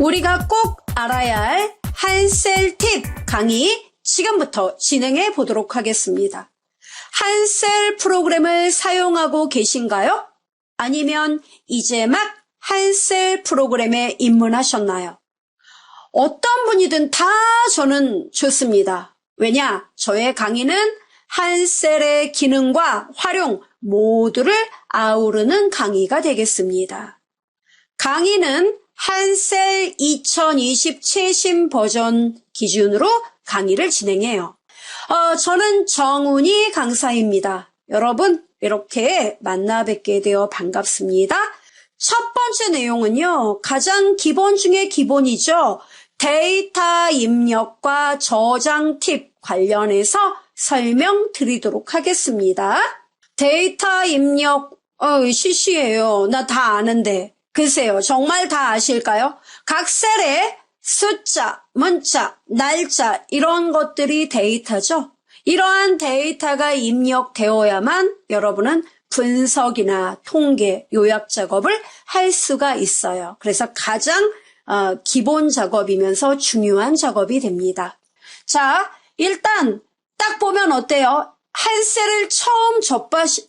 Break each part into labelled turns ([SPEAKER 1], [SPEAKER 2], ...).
[SPEAKER 1] 우리가 꼭 알아야 할 한셀 팁 강의 지금부터 진행해 보도록 하겠습니다. 한셀 프로그램을 사용하고 계신가요? 아니면 이제 막 한셀 프로그램에 입문하셨나요? 어떤 분이든 다 저는 좋습니다. 왜냐? 저의 강의는 한셀의 기능과 활용 모두를 아우르는 강의가 되겠습니다. 강의는 한셀 2020 최신 버전 기준으로 강의를 진행해요. 저는 정은희 강사입니다. 여러분 이렇게 만나 뵙게 되어 반갑습니다. 첫 번째 내용은요. 가장 기본 중에 기본이죠. 데이터 입력과 저장 팁 관련해서 설명드리도록 하겠습니다. 데이터 입력 시시해요. 나 다 아는데. 글쎄요. 정말 다 아실까요? 각 셀에 숫자, 문자, 날짜 이런 것들이 데이터죠. 이러한 데이터가 입력되어야만 여러분은 분석이나 통계, 요약 작업을 할 수가 있어요. 그래서 가장 기본 작업이면서 중요한 작업이 됩니다. 자, 일단 딱 보면 어때요? 한셀을 처음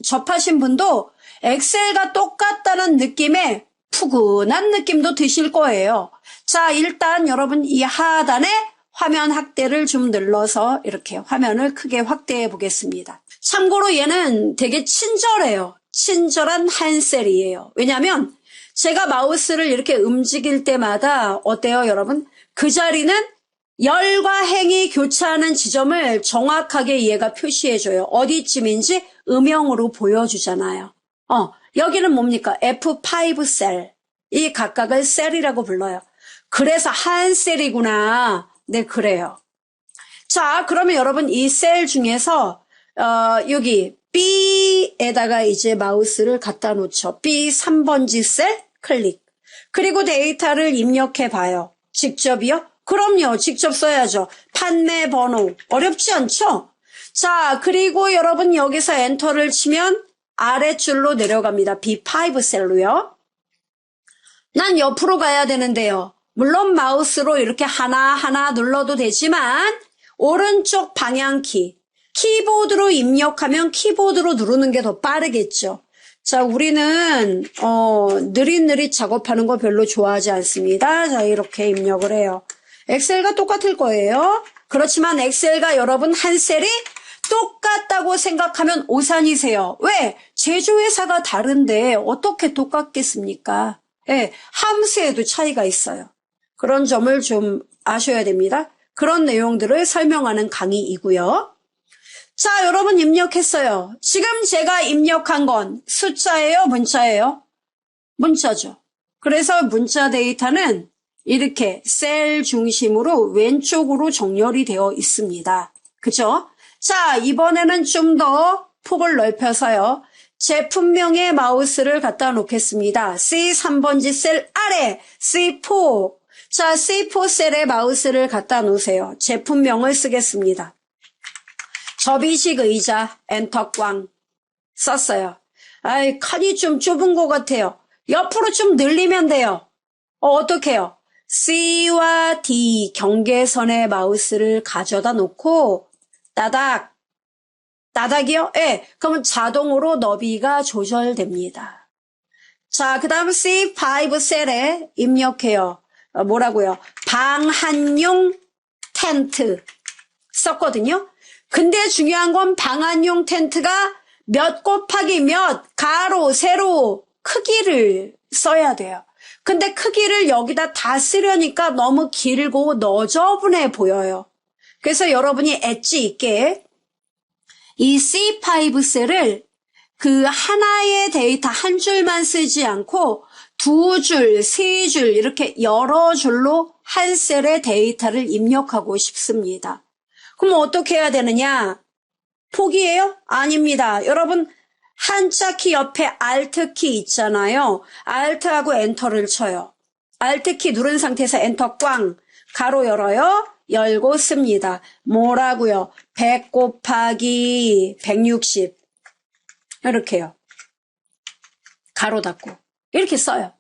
[SPEAKER 1] 접하신 분도 엑셀과 똑같다는 느낌에 푸근한 느낌도 드실 거예요. 자, 일단 여러분 이 하단에 화면 확대를 좀 눌러서 이렇게 화면을 크게 확대해 보겠습니다. 참고로 얘는 되게 친절해요. 친절한 한셀이에요. 왜냐하면 제가 마우스를 이렇게 움직일 때마다 어때요, 여러분? 그 자리는 열과 행이 교차하는 지점을 정확하게 얘가 표시해줘요. 어디쯤인지 음영으로 보여주잖아요. 여기는 뭡니까? F5 셀. 이 각각을 셀이라고 불러요. 그래서 한 셀이구나. 네, 그래요. 자, 그러면 여러분 이 셀 중에서 여기 B에다가 이제 마우스를 갖다 놓죠. B 3번지 셀 클릭. 그리고 데이터를 입력해 봐요. 직접이요? 그럼요. 직접 써야죠. 판매 번호. 어렵지 않죠? 자, 그리고 여러분 여기서 엔터를 치면 아랫줄로 내려갑니다. B5 셀로요. 난 옆으로 가야 되는데요. 물론 마우스로 이렇게 하나하나 눌러도 되지만 오른쪽 방향키, 키보드로 입력하면 키보드로 누르는 게 더 빠르겠죠. 자, 우리는 느릿느릿 작업하는 거 별로 좋아하지 않습니다. 자, 이렇게 입력을 해요. 엑셀과 똑같을 거예요. 그렇지만 엑셀과 여러분 한셀이 똑같다고 생각하면 오산이세요. 왜? 제조회사가 다른데 어떻게 똑같겠습니까? 네, 함수에도 차이가 있어요. 그런 점을 좀 아셔야 됩니다. 그런 내용들을 설명하는 강의이고요. 자, 여러분 입력했어요. 지금 제가 입력한 건 숫자예요? 문자예요? 문자죠. 그래서 문자 데이터는 이렇게 셀 중심으로 왼쪽으로 정렬이 되어 있습니다. 그죠? 자, 이번에는 좀 더 폭을 넓혀서요. 제품명의 마우스를 갖다 놓겠습니다. C3번지 셀 아래 C4. 자, C4 셀에 마우스를 갖다 놓으세요. 제품명을 쓰겠습니다. 접이식 의자 엔터 꽝 썼어요. 칸이 좀 좁은 것 같아요. 옆으로 좀 늘리면 돼요. 어떻게 해요? C와 D 경계선에 마우스를 가져다 놓고 따닥이요? 예, 그러면 자동으로 너비가 조절됩니다. 자, 그 다음 C5 셀에 입력해요. 뭐라고요? 방한용 텐트 썼거든요. 근데 중요한 건 방한용 텐트가 몇 곱하기 몇, 가로, 세로 크기를 써야 돼요. 근데 크기를 여기다 다 쓰려니까 너무 길고 너저분해 보여요. 그래서 여러분이 엣지 있게 이 C5 셀을 그 하나의 데이터 한 줄만 쓰지 않고 두 줄, 세 줄 이렇게 여러 줄로 한 셀의 데이터를 입력하고 싶습니다. 그럼 어떻게 해야 되느냐? 포기해요? 아닙니다. 여러분 한자키 옆에 Alt키 있잖아요. Alt하고 엔터를 쳐요. Alt키 누른 상태에서 엔터 꽝 가로 열어요. 열고 씁니다. 뭐라고요? 100 곱하기 160 이렇게요. 가로 닫고 이렇게 써요.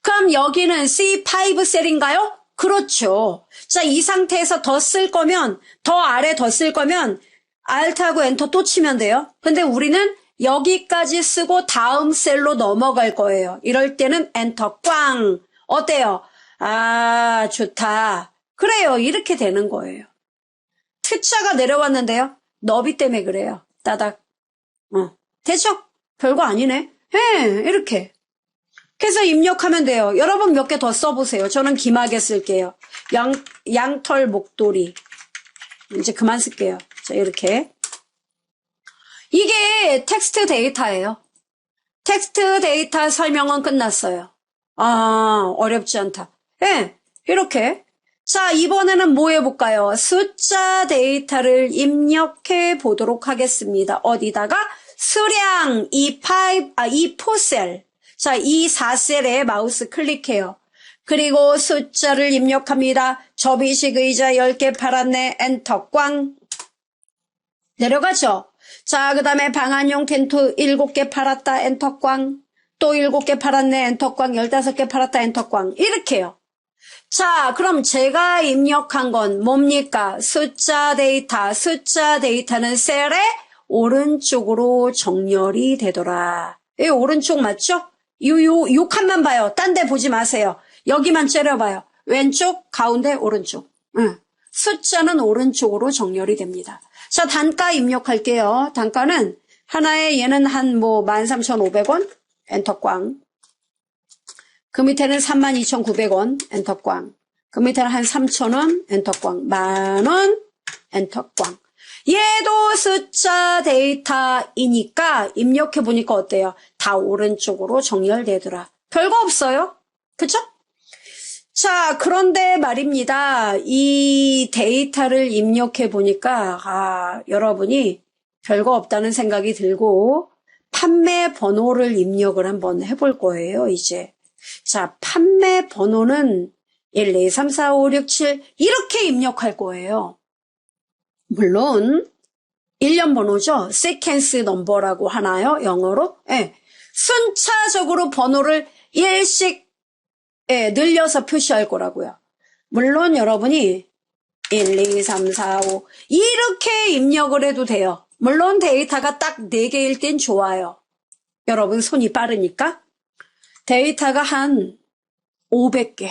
[SPEAKER 1] 그럼 여기는 C5 셀인가요? 그렇죠. 자, 이 상태에서 더 쓸 거면, 더 아래 더 쓸 거면, Alt하고 엔터 또 치면 돼요. 근데 우리는 여기까지 쓰고 다음 셀로 넘어갈 거예요. 이럴 때는 엔터 꽝. 어때요? 아, 좋다. 그래요. 이렇게 되는 거예요. T자가 내려왔는데요. 너비 때문에 그래요. 따닥. 되죠? 별거 아니네. 예, 이렇게. 그래서 입력하면 돼요. 여러분 몇 개 더 써보세요. 저는 기막에 쓸게요. 양털 목도리. 이제 그만 쓸게요. 자, 이렇게. 이게 텍스트 데이터예요. 텍스트 데이터 설명은 끝났어요. 아, 어렵지 않다. 예, 이렇게. 자, 이번에는 뭐 해볼까요? 숫자 데이터를 입력해 보도록 하겠습니다. 어디다가? 수량, 이 4셀. 자, 이 4셀에 마우스 클릭해요. 그리고 숫자를 입력합니다. 접이식 의자 10개 팔았네. 엔터 꽝. 내려가죠. 자, 그 다음에 방한용 텐트 7개 팔았다. 엔터 꽝. 또 7개 팔았네. 엔터 꽝. 15개 팔았다. 엔터 꽝. 이렇게요. 자, 그럼 제가 입력한 건 뭡니까? 숫자 데이터. 숫자 데이터는 셀의 오른쪽으로 정렬이 되더라. 이 오른쪽 맞죠? 요 칸만 봐요. 딴 데 보지 마세요. 여기만 째려봐요. 왼쪽, 가운데, 오른쪽. 숫자는 오른쪽으로 정렬이 됩니다. 자, 단가 입력할게요. 단가는 하나에 얘는 한 13,500원. 엔터 꽝. 그 밑에는 32,900원. 엔터 꽝. 그 밑에는 한 3,000원. 엔터 꽝. 10,000원. 엔터 꽝. 얘도 숫자 데이터이니까 입력해보니까 어때요? 다 오른쪽으로 정렬되더라. 별거 없어요. 그쵸? 자, 그런데 말입니다. 이 데이터를 입력해보니까 여러분이 별거 없다는 생각이 들고 판매 번호를 입력을 한번 해볼 거예요, 이제. 자, 판매 번호는 1, 2, 3, 4, 5, 6, 7 이렇게 입력할 거예요. 물론 1년 번호죠. sequence number라고 하나요? 영어로? 예. 순차적으로 번호를 1씩 늘려서 표시할 거라고요. 물론 여러분이 1, 2, 3, 4, 5 이렇게 입력을 해도 돼요. 물론 데이터가 딱 4개일 땐 좋아요. 여러분 손이 빠르니까. 데이터가 한 500개.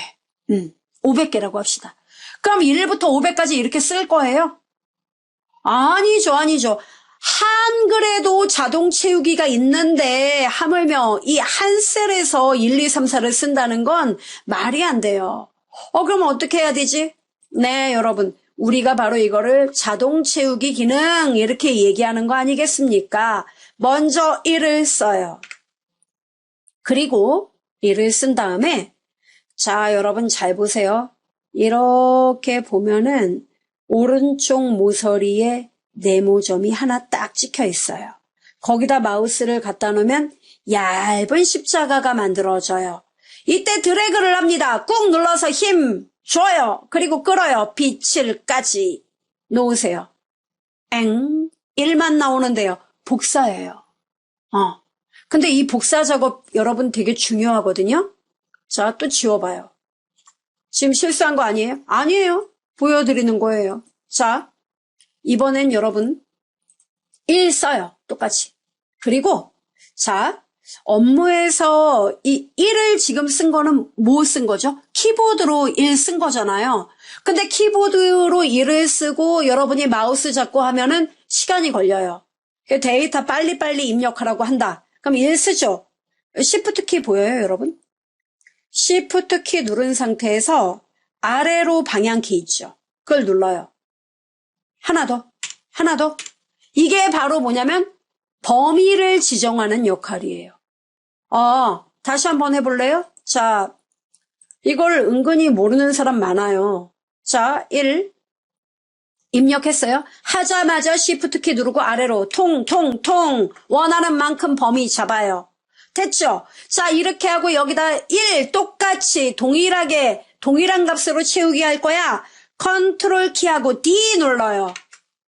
[SPEAKER 1] 500개라고 합시다. 그럼 1부터 500까지 이렇게 쓸 거예요? 아니죠. 한글에도 자동 채우기가 있는데 하물며 이 한 셀에서 1, 2, 3, 4를 쓴다는 건 말이 안 돼요. 그럼 어떻게 해야 되지? 네, 여러분. 우리가 바로 이거를 자동 채우기 기능 이렇게 얘기하는 거 아니겠습니까? 먼저 1을 써요. 그리고 1을 쓴 다음에 자, 여러분 잘 보세요. 이렇게 보면은 오른쪽 모서리에 네모점이 하나 딱 찍혀 있어요. 거기다 마우스를 갖다 놓으면 얇은 십자가가 만들어져요. 이때 드래그를 합니다. 꾹 눌러서 힘 줘요. 그리고 끌어요. 빛을까지 놓으세요. 1만 나오는데요. 복사예요. 근데 이 복사 작업 여러분 되게 중요하거든요. 자, 또 지워봐요. 지금 실수한 거 아니에요? 아니에요. 보여드리는 거예요. 자, 이번엔 여러분 1 써요. 똑같이. 그리고 자, 업무에서 이 1을 지금 쓴 거는 뭐 쓴 거죠? 키보드로 1 쓴 거잖아요. 근데 키보드로 1을 쓰고 여러분이 마우스 잡고 하면은 시간이 걸려요. 데이터 빨리빨리 입력하라고 한다. 그럼 1 쓰죠? Shift 키 보여요, 여러분? Shift 키 누른 상태에서 아래로 방향키 있죠? 그걸 눌러요. 하나 더. 이게 바로 뭐냐면 범위를 지정하는 역할이에요. 다시 한번 해볼래요? 자, 이걸 은근히 모르는 사람 많아요. 자, 1 입력했어요. 하자마자 Shift 키 누르고 아래로 통통통 원하는 만큼 범위 잡아요. 됐죠? 자, 이렇게 하고 여기다 1 똑같이 동일한 값으로 채우기 할 거야. 컨트롤 키하고 D 눌러요.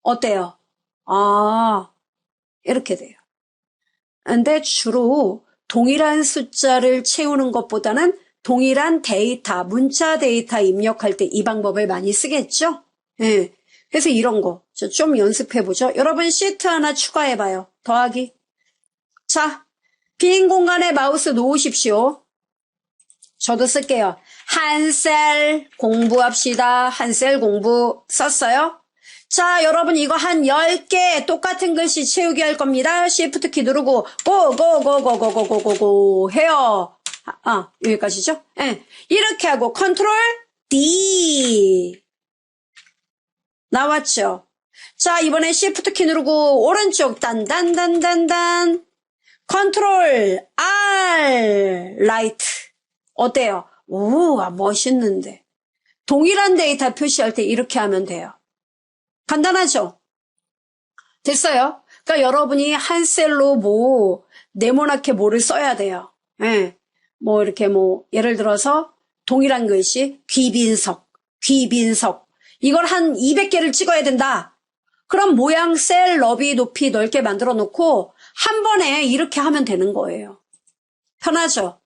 [SPEAKER 1] 어때요? 이렇게 돼요. 근데 주로 동일한 숫자를 채우는 것보다는 동일한 데이터, 문자 데이터 입력할 때 이 방법을 많이 쓰겠죠? 예. 그래서 이런 거 좀 연습해보죠. 여러분 시트 하나 추가해봐요. 더하기. 자, 빈 공간에 마우스 놓으십시오. 저도 쓸게요. 한 셀 공부합시다. 한 셀 공부 썼어요? 자, 여러분 이거 한 10개 똑같은 글씨 채우기 할 겁니다. Shift 키 누르고 고고고고고고고고고 해요. 여기까지죠? 네. 이렇게 하고 컨트롤 D 나왔죠? 자, 이번에 Shift 키 누르고 오른쪽 단단단단단 컨트롤 R 라이트 어때요? 오, 멋있는데. 동일한 데이터 표시할 때 이렇게 하면 돼요. 간단하죠? 됐어요? 그러니까 여러분이 한 셀로 네모나게 뭐를 써야 돼요. 예. 이렇게 예를 들어서 동일한 글씨, 귀빈석. 이걸 한 200개를 찍어야 된다. 그럼 모양, 셀, 너비, 높이 넓게 만들어 놓고 한 번에 이렇게 하면 되는 거예요. 편하죠?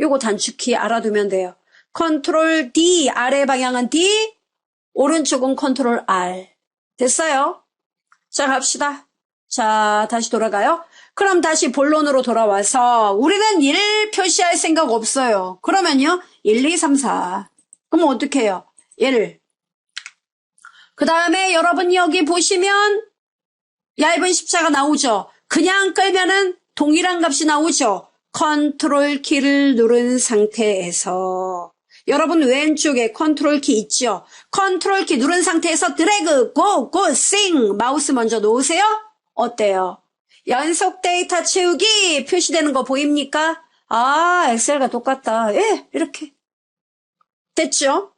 [SPEAKER 1] 요거 단축키 알아두면 돼요. 컨트롤 D, 아래 방향은 D, 오른쪽은 컨트롤 R. 됐어요? 자, 갑시다. 자, 다시 돌아가요. 그럼 다시 본론으로 돌아와서 우리는 1 표시할 생각 없어요. 그러면요. 1, 2, 3, 4. 그럼 어떻게 해요? 1. 그 다음에 여러분 여기 보시면 얇은 십자가 나오죠? 그냥 끌면은 동일한 값이 나오죠? 컨트롤 키를 누른 상태에서 여러분 왼쪽에 컨트롤 키 있죠? 컨트롤 키 누른 상태에서 드래그, 싱 마우스 먼저 놓으세요. 어때요? 연속 데이터 채우기 표시되는 거 보입니까? 엑셀과 똑같다. 예, 이렇게. 됐죠?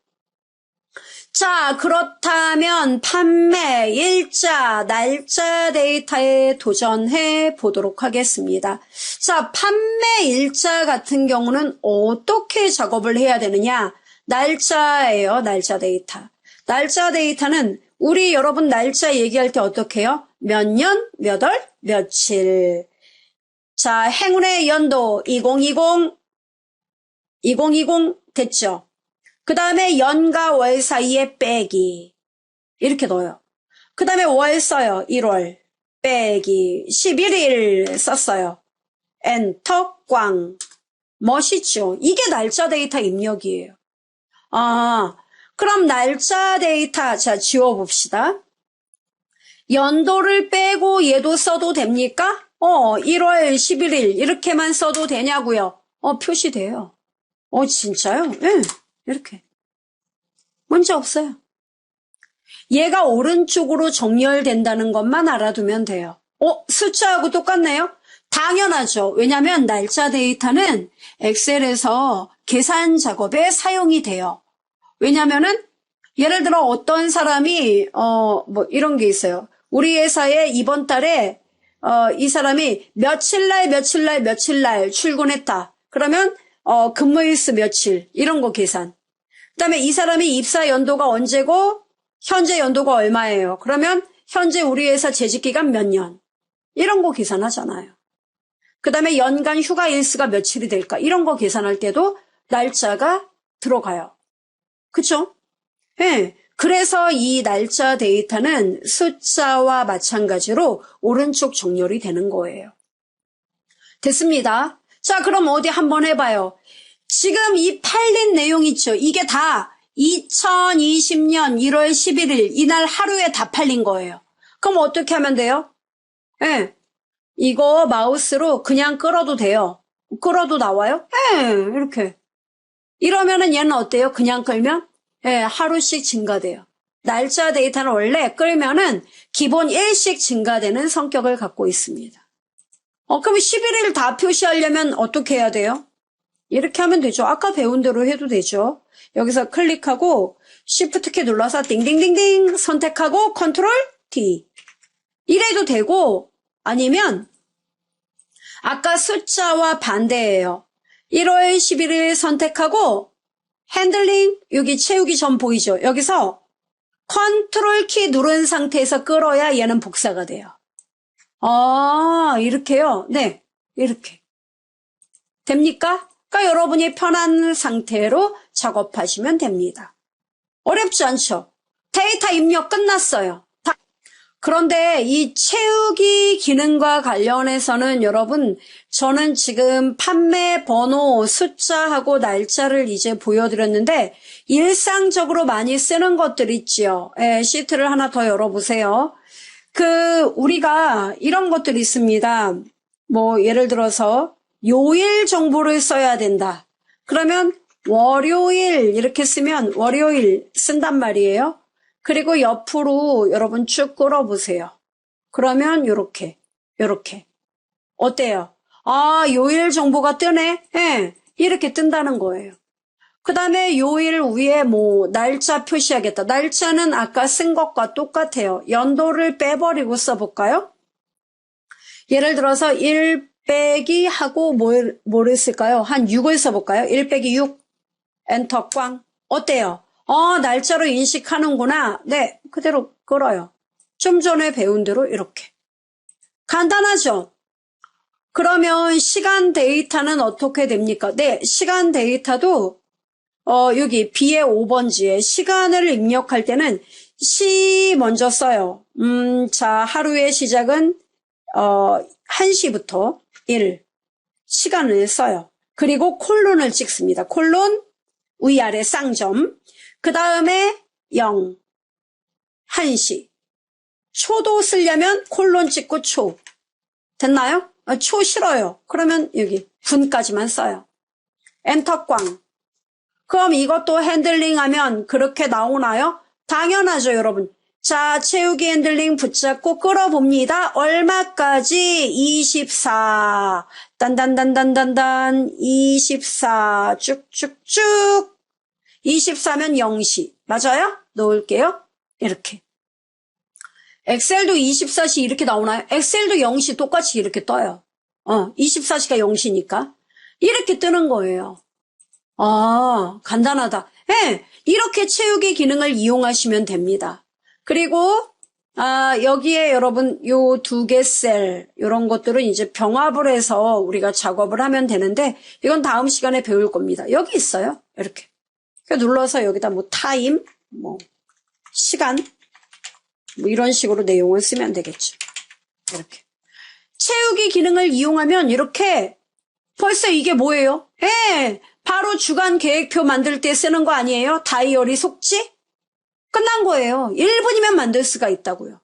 [SPEAKER 1] 자, 그렇다면 판매, 일자, 날짜 데이터에 도전해 보도록 하겠습니다. 자, 판매 일자 같은 경우는 어떻게 작업을 해야 되느냐? 날짜예요, 날짜 데이터. 날짜 데이터는 우리 여러분 날짜 얘기할 때 어떻게 해요? 몇 년, 몇 월, 며칠. 자, 행운의 연도 2020 됐죠? 그 다음에 연과 월 사이에 빼기 이렇게 넣어요. 그 다음에 월 써요. 1월 빼기 11일 썼어요. 엔터 꽝. 멋있죠? 이게 날짜 데이터 입력이에요. 그럼 날짜 데이터 자 지워봅시다. 연도를 빼고 얘도 써도 됩니까? 1월 11일 이렇게만 써도 되냐고요? 표시돼요. 진짜요? 네. 이렇게. 문제 없어요. 얘가 오른쪽으로 정렬된다는 것만 알아두면 돼요. 숫자하고 똑같네요? 당연하죠. 왜냐하면 날짜 데이터는 엑셀에서 계산 작업에 사용이 돼요. 왜냐하면은 예를 들어 어떤 사람이 이런 게 있어요. 우리 회사에 이번 달에 이 사람이 며칠 날 출근했다. 그러면 근무일수 며칠 이런 거 계산. 그다음에 이 사람이 입사 연도가 언제고 현재 연도가 얼마예요. 그러면 현재 우리 회사 재직 기간 몇 년. 이런 거 계산하잖아요. 그다음에 연간 휴가 일수가 며칠이 될까. 이런 거 계산할 때도 날짜가 들어가요. 그쵸? 네. 그래서 이 날짜 데이터는 숫자와 마찬가지로 오른쪽 정렬이 되는 거예요. 됐습니다. 자, 그럼 어디 한번 해봐요. 지금 이 팔린 내용 있죠? 이게 다 2020년 1월 11일 이날 하루에 다 팔린 거예요. 그럼 어떻게 하면 돼요? 네. 이거 마우스로 그냥 끌어도 돼요. 끌어도 나와요? 네, 이렇게. 이러면은 얘는 어때요? 그냥 끌면? 네, 하루씩 증가돼요. 날짜 데이터는 원래 끌면은 기본 1씩 증가되는 성격을 갖고 있습니다. 그럼 11일 다 표시하려면 어떻게 해야 돼요? 이렇게 하면 되죠. 아까 배운 대로 해도 되죠. 여기서 클릭하고 Shift 키 눌러서 띵띵띵띵 선택하고 컨트롤 D. 이래도 되고 아니면 아까 숫자와 반대예요. 1월 11일 선택하고 핸들링 여기 채우기 전 보이죠? 여기서 컨트롤 키 누른 상태에서 끌어야 얘는 복사가 돼요. 이렇게요? 네, 이렇게. 됩니까? 그러니까 여러분이 편한 상태로 작업하시면 됩니다. 어렵지 않죠? 데이터 입력 끝났어요. 그런데 이 채우기 기능과 관련해서는 여러분, 저는 지금 판매 번호, 숫자하고 날짜를 이제 보여드렸는데 일상적으로 많이 쓰는 것들 있지요. 예, 시트를 하나 더 열어보세요. 우리가 이런 것들이 있습니다. 뭐 예를 들어서 요일 정보를 써야 된다. 그러면 월요일 이렇게 쓰면 월요일 쓴단 말이에요. 그리고 옆으로 여러분 쭉 끌어보세요. 그러면 요렇게 어때요? 아, 요일 정보가 뜨네? 예, 이렇게 뜬다는 거예요. 그 다음에 요일 위에 뭐 날짜 표시하겠다. 날짜는 아까 쓴 것과 똑같아요. 연도를 빼버리고 써볼까요? 예를 들어서 1 빼기 하고 뭐를 쓸까요? 한 6을 써볼까요? 1 빼기 6 엔터 꽝. 어때요? 날짜로 인식하는구나. 네, 그대로 끌어요. 좀 전에 배운 대로 이렇게. 간단하죠? 그러면 시간 데이터는 어떻게 됩니까? 네, 시간 데이터도 여기 B의 5번지에 시간을 입력할 때는 시 먼저 써요. 자, 하루의 시작은 1시부터 1 시간을 써요. 그리고 콜론을 찍습니다. 콜론 위아래 쌍점. 그 다음에 0 1시. 초도 쓰려면 콜론 찍고 초. 됐나요? 초 싫어요. 그러면 여기 분까지만 써요. 엔터 꽝. 그럼 이것도 핸들링하면 그렇게 나오나요? 당연하죠, 여러분. 자, 채우기 핸들링 붙잡고 끌어봅니다. 얼마까지? 24. 딴딴딴딴딴딴 24. 쭉쭉쭉. 24면 0시. 맞아요? 넣을게요. 이렇게. 엑셀도 24시 이렇게 나오나요? 엑셀도 0시 똑같이 이렇게 떠요. 24시가 0시니까. 이렇게 뜨는 거예요. 아, 간단하다. 네, 이렇게 채우기 기능을 이용하시면 됩니다. 그리고 여기에 여러분 요 2개 셀 이런 것들은 이제 병합을 해서 우리가 작업을 하면 되는데 이건 다음 시간에 배울 겁니다. 여기 있어요. 이렇게. 눌러서 여기다 뭐 타임, 뭐 시간 뭐 이런 식으로 내용을 쓰면 되겠죠. 이렇게. 채우기 기능을 이용하면 이렇게 벌써 이게 뭐예요? 바로 주간 계획표 만들 때 쓰는 거 아니에요? 다이어리 속지? 끝난 거예요. 1분이면 만들 수가 있다고요.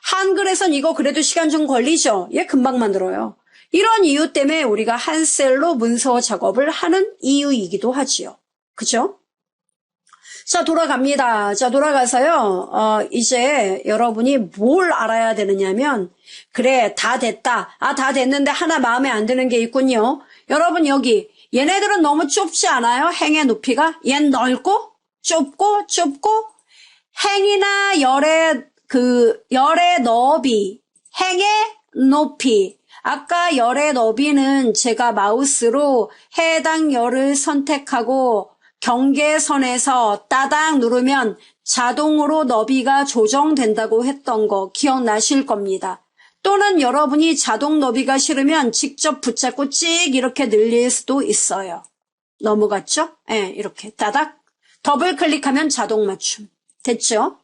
[SPEAKER 1] 한글에선 이거 그래도 시간 좀 걸리죠? 금방 만들어요. 이런 이유 때문에 우리가 한 셀로 문서 작업을 하는 이유이기도 하지요. 그죠? 자, 돌아갑니다. 자, 돌아가서요. 이제 여러분이 뭘 알아야 되느냐면, 그래, 다 됐다. 다 됐는데 하나 마음에 안 드는 게 있군요. 여러분 여기, 얘네들은 너무 좁지 않아요? 행의 높이가? 얜 넓고, 좁고, 행이나 열의 너비, 행의 높이. 아까 열의 너비는 제가 마우스로 해당 열을 선택하고, 경계선에서 따닥 누르면 자동으로 너비가 조정된다고 했던 거 기억나실 겁니다. 또는 여러분이 자동 너비가 싫으면 직접 붙잡고 찍 이렇게 늘릴 수도 있어요. 넘어갔죠? 이렇게 따닥 더블 클릭하면 자동 맞춤. 됐죠?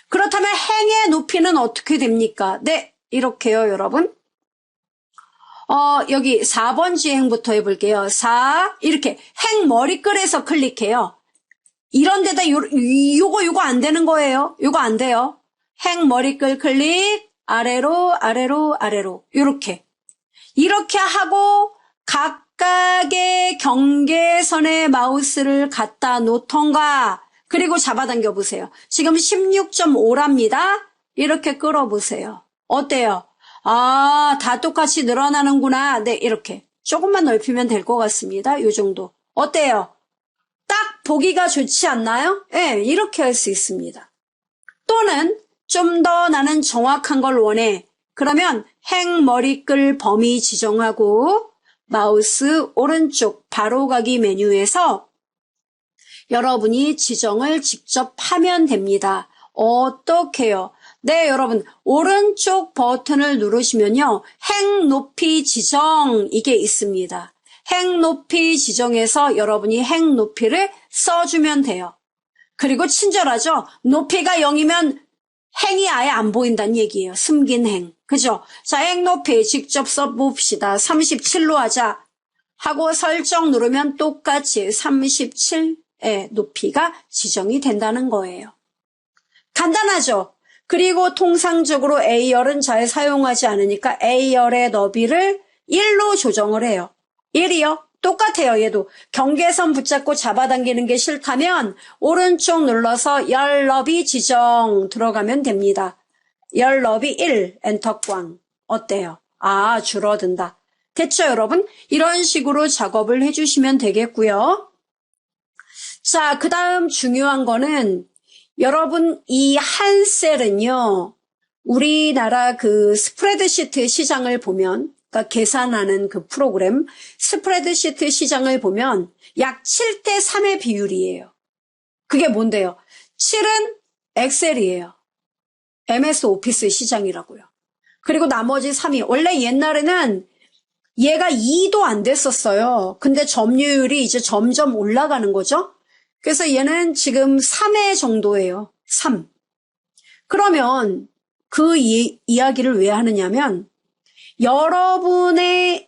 [SPEAKER 1] 그렇다면 행의 높이는 어떻게 됩니까? 네, 이렇게요, 여러분. 여기 4번지 행부터 해볼게요. 4, 이렇게 행 머리글에서 클릭해요. 이런 데다 요거 안 되는 거예요. 요거 안 돼요. 행 머리글 클릭, 아래로, 요렇게. 이렇게 하고 각각의 경계선에 마우스를 갖다 놓던가, 그리고 잡아당겨 보세요. 지금 16.5랍니다. 이렇게 끌어보세요. 어때요? 다 똑같이 늘어나는구나. 네, 이렇게. 조금만 넓히면 될 것 같습니다. 요 정도. 어때요? 딱 보기가 좋지 않나요? 이렇게 할 수 있습니다. 또는 좀 더 나는 정확한 걸 원해. 그러면 행 머리글 범위 지정하고 마우스 오른쪽 바로가기 메뉴에서 여러분이 지정을 직접 하면 됩니다. 어떻게요? 네, 여러분 오른쪽 버튼을 누르시면요. 행 높이 지정 이게 있습니다. 행 높이 지정해서 여러분이 행 높이를 써주면 돼요. 그리고 친절하죠? 높이가 0이면 행이 아예 안 보인다는 얘기예요. 숨긴 행. 그죠? 자, 행 높이 직접 써봅시다. 37로 하자. 하고 설정 누르면 똑같이 37의 높이가 지정이 된다는 거예요. 간단하죠? 그리고 통상적으로 A열은 잘 사용하지 않으니까 A열의 너비를 1로 조정을 해요. 1이요? 똑같아요. 얘도 경계선 붙잡고 잡아당기는 게 싫다면 오른쪽 눌러서 열 너비 지정 들어가면 됩니다. 열 너비 1 엔터 꽝. 어때요? 아, 줄어든다. 됐죠, 여러분? 이런 식으로 작업을 해주시면 되겠고요. 자, 그 다음 중요한 거는 여러분 이 한 셀은요, 우리나라 그 스프레드시트 시장을 보면, 그러니까 계산하는 그 프로그램 스프레드시트 시장을 보면 약 7대 3의 비율이에요. 그게 뭔데요? 7은 엑셀이에요. MS 오피스 시장이라고요. 그리고 나머지 3이 원래 옛날에는 얘가 2도 안 됐었어요. 근데 점유율이 이제 점점 올라가는 거죠. 그래서 얘는 지금 3회 정도예요. 3. 그러면 그 이야기를 왜 하느냐면 여러분이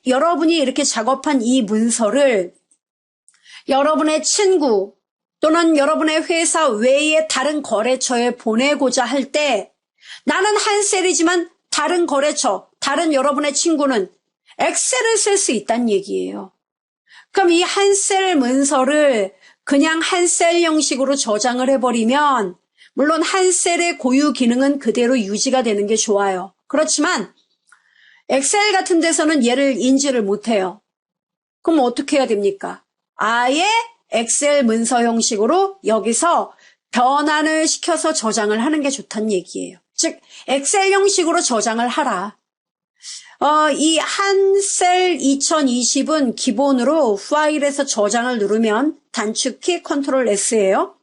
[SPEAKER 1] 이렇게 작업한 이 문서를 여러분의 친구 또는 여러분의 회사 외의 다른 거래처에 보내고자 할 때 나는 한 셀이지만 다른 거래처, 다른 여러분의 친구는 엑셀을 쓸 수 있다는 얘기예요. 그럼 이 한 셀 문서를 그냥 한 셀 형식으로 저장을 해버리면 물론 한 셀의 고유 기능은 그대로 유지가 되는 게 좋아요. 그렇지만 엑셀 같은 데서는 얘를 인지를 못해요. 그럼 어떻게 해야 됩니까? 아예 엑셀 문서 형식으로 여기서 변환을 시켜서 저장을 하는 게 좋다는 얘기예요. 즉 엑셀 형식으로 저장을 하라. 이 한셀 2020은 기본으로 파일에서 저장을 누르면 단축키 컨트롤 S예요.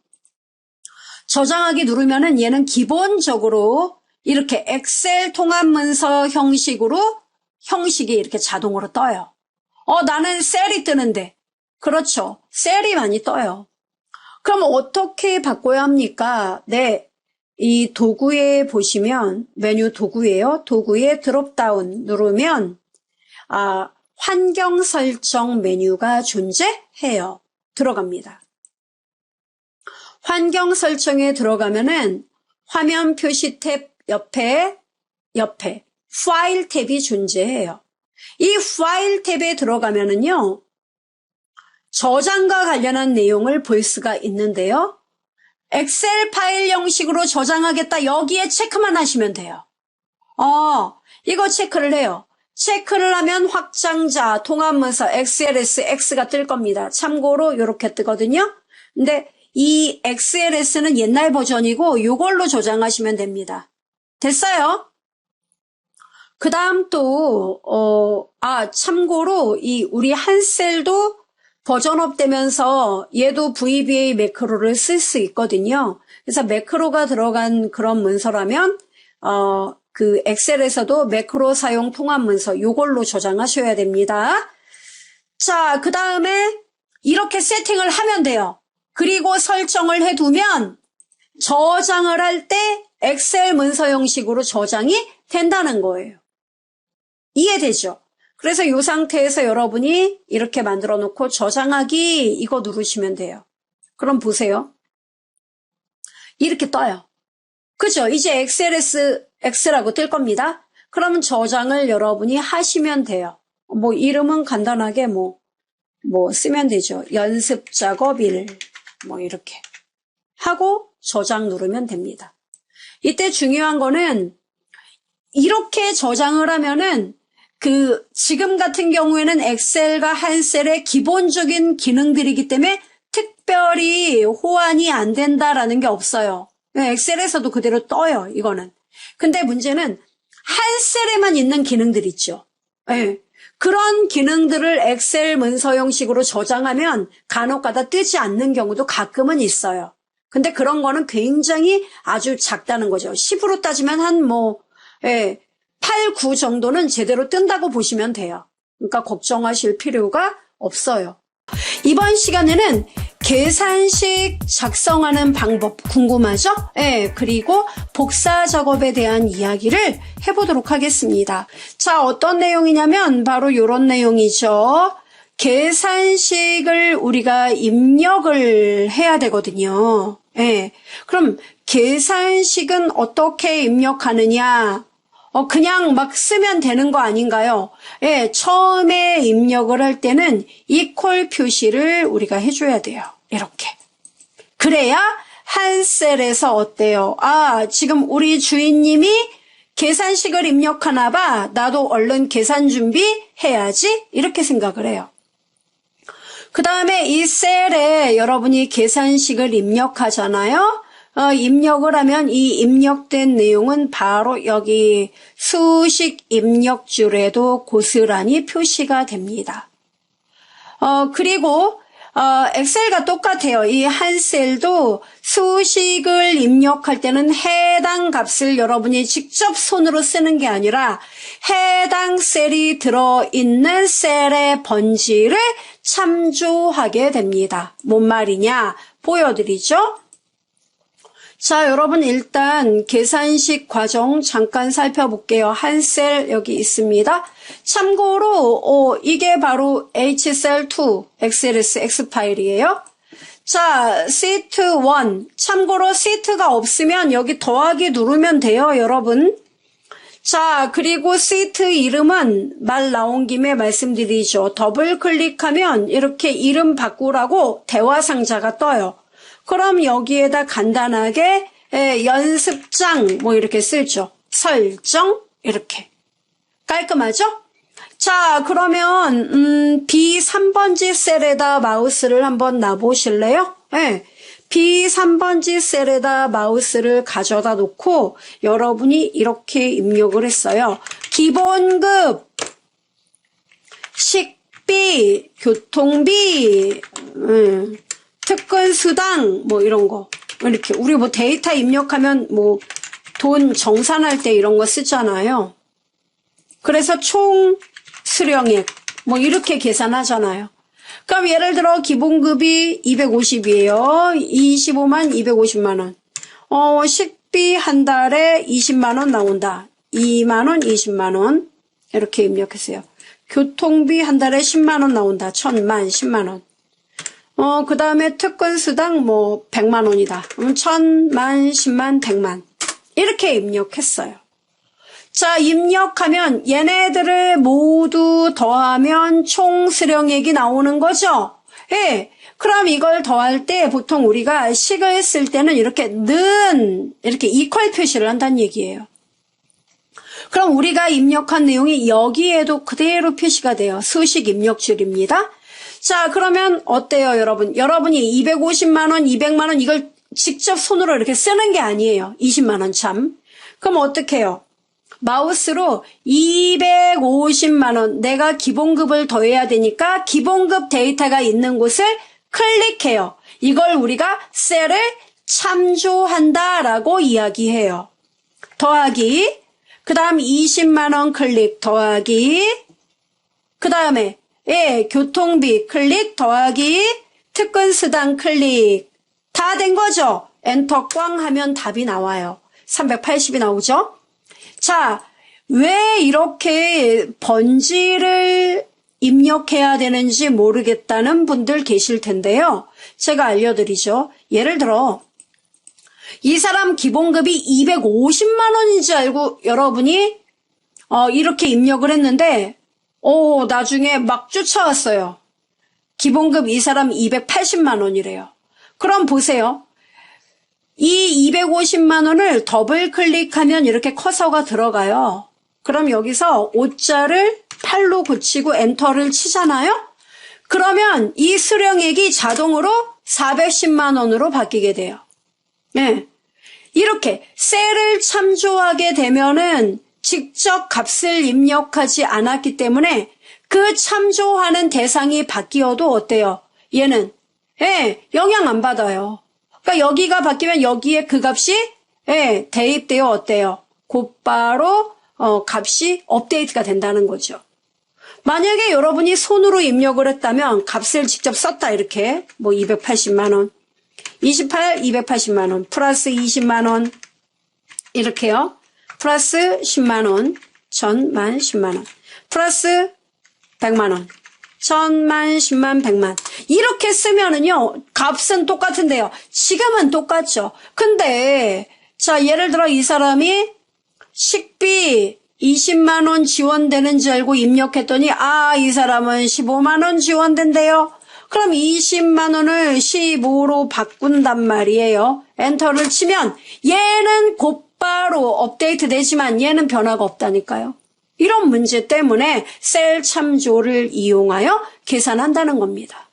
[SPEAKER 1] 저장하기 누르면은 얘는 기본적으로 이렇게 엑셀 통합 문서 형식이 이렇게 자동으로 떠요. 나는 셀이 뜨는데. 그렇죠. 셀이 많이 떠요. 그럼 어떻게 바꿔야 합니까? 네. 이 도구에 보시면 메뉴 도구예요. 도구에 드롭다운 누르면 환경 설정 메뉴가 존재해요. 들어갑니다. 환경 설정에 들어가면은 화면 표시 탭 옆에 파일 탭이 존재해요. 이 파일 탭에 들어가면은요. 저장과 관련한 내용을 볼 수가 있는데요. 엑셀 파일 형식으로 저장하겠다. 여기에 체크만 하시면 돼요. 이거 체크를 해요. 체크를 하면 확장자, 통합문서, XLS, X가 뜰 겁니다. 참고로 이렇게 뜨거든요. 근데 이 XLS는 옛날 버전이고 이걸로 저장하시면 됩니다. 됐어요? 그 다음 또, 참고로 우리 한셀도 버전업 되면서 얘도 VBA 매크로를 쓸 수 있거든요. 그래서 매크로가 들어간 그런 문서라면 그 엑셀에서도 매크로 사용 통합 문서 요걸로 저장하셔야 됩니다. 자, 그 다음에 이렇게 세팅을 하면 돼요. 그리고 설정을 해두면 저장을 할 때 엑셀 문서 형식으로 저장이 된다는 거예요. 이해되죠? 그래서 이 상태에서 여러분이 이렇게 만들어 놓고 저장하기 이거 누르시면 돼요. 그럼 보세요. 이렇게 떠요. 그죠? 이제 X라고 뜰 겁니다. 그러면 저장을 여러분이 하시면 돼요. 뭐 이름은 간단하게 뭐 쓰면 되죠. 연습 작업 1 이렇게 하고 저장 누르면 됩니다. 이때 중요한 거는 이렇게 저장을 하면은 지금 같은 경우에는 엑셀과 한셀의 기본적인 기능들이기 때문에 특별히 호환이 안 된다라는 게 없어요. 엑셀에서도 그대로 떠요, 이거는. 근데 문제는 한셀에만 있는 기능들 있죠. 네. 그런 기능들을 엑셀 문서 형식으로 저장하면 간혹가다 뜨지 않는 경우도 가끔은 있어요. 근데 그런 거는 굉장히 아주 작다는 거죠. 10으로 따지면 한 8, 9 정도는 제대로 뜬다고 보시면 돼요. 그러니까 걱정하실 필요가 없어요. 이번 시간에는 계산식 작성하는 방법 궁금하죠? 예, 그리고 복사 작업에 대한 이야기를 해보도록 하겠습니다. 자, 어떤 내용이냐면 바로 이런 내용이죠. 계산식을 우리가 입력을 해야 되거든요. 예, 그럼 계산식은 어떻게 입력하느냐? 그냥 막 쓰면 되는 거 아닌가요? 예, 처음에 입력을 할 때는 이퀄 표시를 우리가 해줘야 돼요. 이렇게. 그래야 한 셀에서 어때요? 아, 지금 우리 주인님이 계산식을 입력하나 봐. 나도 얼른 계산 준비해야지. 이렇게 생각을 해요. 그 다음에 이 셀에 여러분이 계산식을 입력하잖아요. 입력을 하면 이 입력된 내용은 바로 여기 수식 입력줄에도 고스란히 표시가 됩니다. 그리고 엑셀과 똑같아요. 이 한 셀도 수식을 입력할 때는 해당 값을 여러분이 직접 손으로 쓰는 게 아니라 해당 셀이 들어있는 셀의 번지를 참조하게 됩니다. 뭔 말이냐? 보여드리죠? 자, 여러분 일단 계산식 과정 잠깐 살펴볼게요. 한 셀 여기 있습니다. 참고로 이게 바로 HCL2 XLS X 파일이에요. 자, 시트 1. 참고로 시트가 없으면 여기 더하기 누르면 돼요, 여러분. 자, 그리고 시트 이름은 말 나온 김에 말씀드리죠. 더블 클릭하면 이렇게 이름 바꾸라고 대화 상자가 떠요. 그럼 여기에다 간단하게 연습장 뭐 이렇게 쓰죠. 설정 이렇게. 깔끔하죠? 자, 그러면 B3번지 셀에다 마우스를 한번 놔보실래요? 네. B3번지 셀에다 마우스를 가져다 놓고 여러분이 이렇게 입력을 했어요. 기본급, 식비, 교통비, 특근수당 뭐 이런 거 이렇게 우리 뭐 데이터 입력하면 뭐 돈 정산할 때 이런 거 쓰잖아요. 그래서 총 수령액 뭐 이렇게 계산하잖아요. 그럼 예를 들어 기본급이 250이에요. 25만 250만 원. 식비 한 달에 20만 원 나온다. 2만 원 20만 원 이렇게 입력했어요. 교통비 한 달에 10만 원 나온다. 1000만 10만 원. 그 다음에 특근수당 뭐 100만 원이다. 1000만, 10만, 100만. 이렇게 입력했어요. 자, 입력하면 얘네들을 모두 더하면 총 수령액이 나오는 거죠? 예. 그럼 이걸 더할 때 보통 우리가 식을 쓸 때는 이렇게 이렇게 이퀄 표시를 한다는 얘기예요. 그럼 우리가 입력한 내용이 여기에도 그대로 표시가 돼요. 수식 입력줄입니다. 자, 그러면 어때요, 여러분? 여러분이 250만 원, 200만 원 이걸 직접 손으로 이렇게 쓰는 게 아니에요. 20만 원 참. 그럼 어떻게 해요? 마우스로 250만 원 내가 기본급을 더해야 되니까 기본급 데이터가 있는 곳을 클릭해요. 이걸 우리가 셀을 참조한다라고 이야기해요. 더하기, 그 다음 20만 원 클릭 더하기, 그 다음에 교통비 클릭 더하기, 특근수당 클릭 다 된 거죠? 엔터 꽝 하면 답이 나와요. 380이 나오죠? 자, 왜 이렇게 번지를 입력해야 되는지 모르겠다는 분들 계실 텐데요. 제가 알려드리죠. 예를 들어 이 사람 기본급이 250만 원인 줄 알고 여러분이 이렇게 입력을 했는데 나중에 막 쫓아왔어요. 기본급 이 사람 280만 원이래요. 그럼 보세요. 이 250만 원을 더블 클릭하면 이렇게 커서가 들어가요. 그럼 여기서 5자를 8로 고치고 엔터를 치잖아요. 그러면 이 수령액이 자동으로 410만 원으로 바뀌게 돼요. 네. 이렇게 셀을 참조하게 되면은 직접 값을 입력하지 않았기 때문에 그 참조하는 대상이 바뀌어도 어때요? 얘는 영향 안 받아요. 그러니까 여기가 바뀌면 여기에 그 값이 대입되어 어때요? 곧바로 값이 업데이트가 된다는 거죠. 만약에 여러분이 손으로 입력을 했다면 값을 직접 썼다 이렇게 뭐 280만 원, 28 280만 원 플러스 20만 원 이렇게요. 플러스 10만 원, 1000만 10만 원 플러스 100만 원, 1000만 10만 100만 이렇게 쓰면은요 값은 똑같은데요. 지금은 똑같죠. 근데 자 예를 들어 이 사람이 식비 20만 원 지원되는 줄 알고 입력했더니 이 사람은 15만 원 지원된대요. 그럼 20만 원을 15로 바꾼단 말이에요. 엔터를 치면 얘는 곧바로 업데이트 되지만 얘는 변화가 없다니까요. 이런 문제 때문에 셀 참조를 이용하여 계산한다는 겁니다.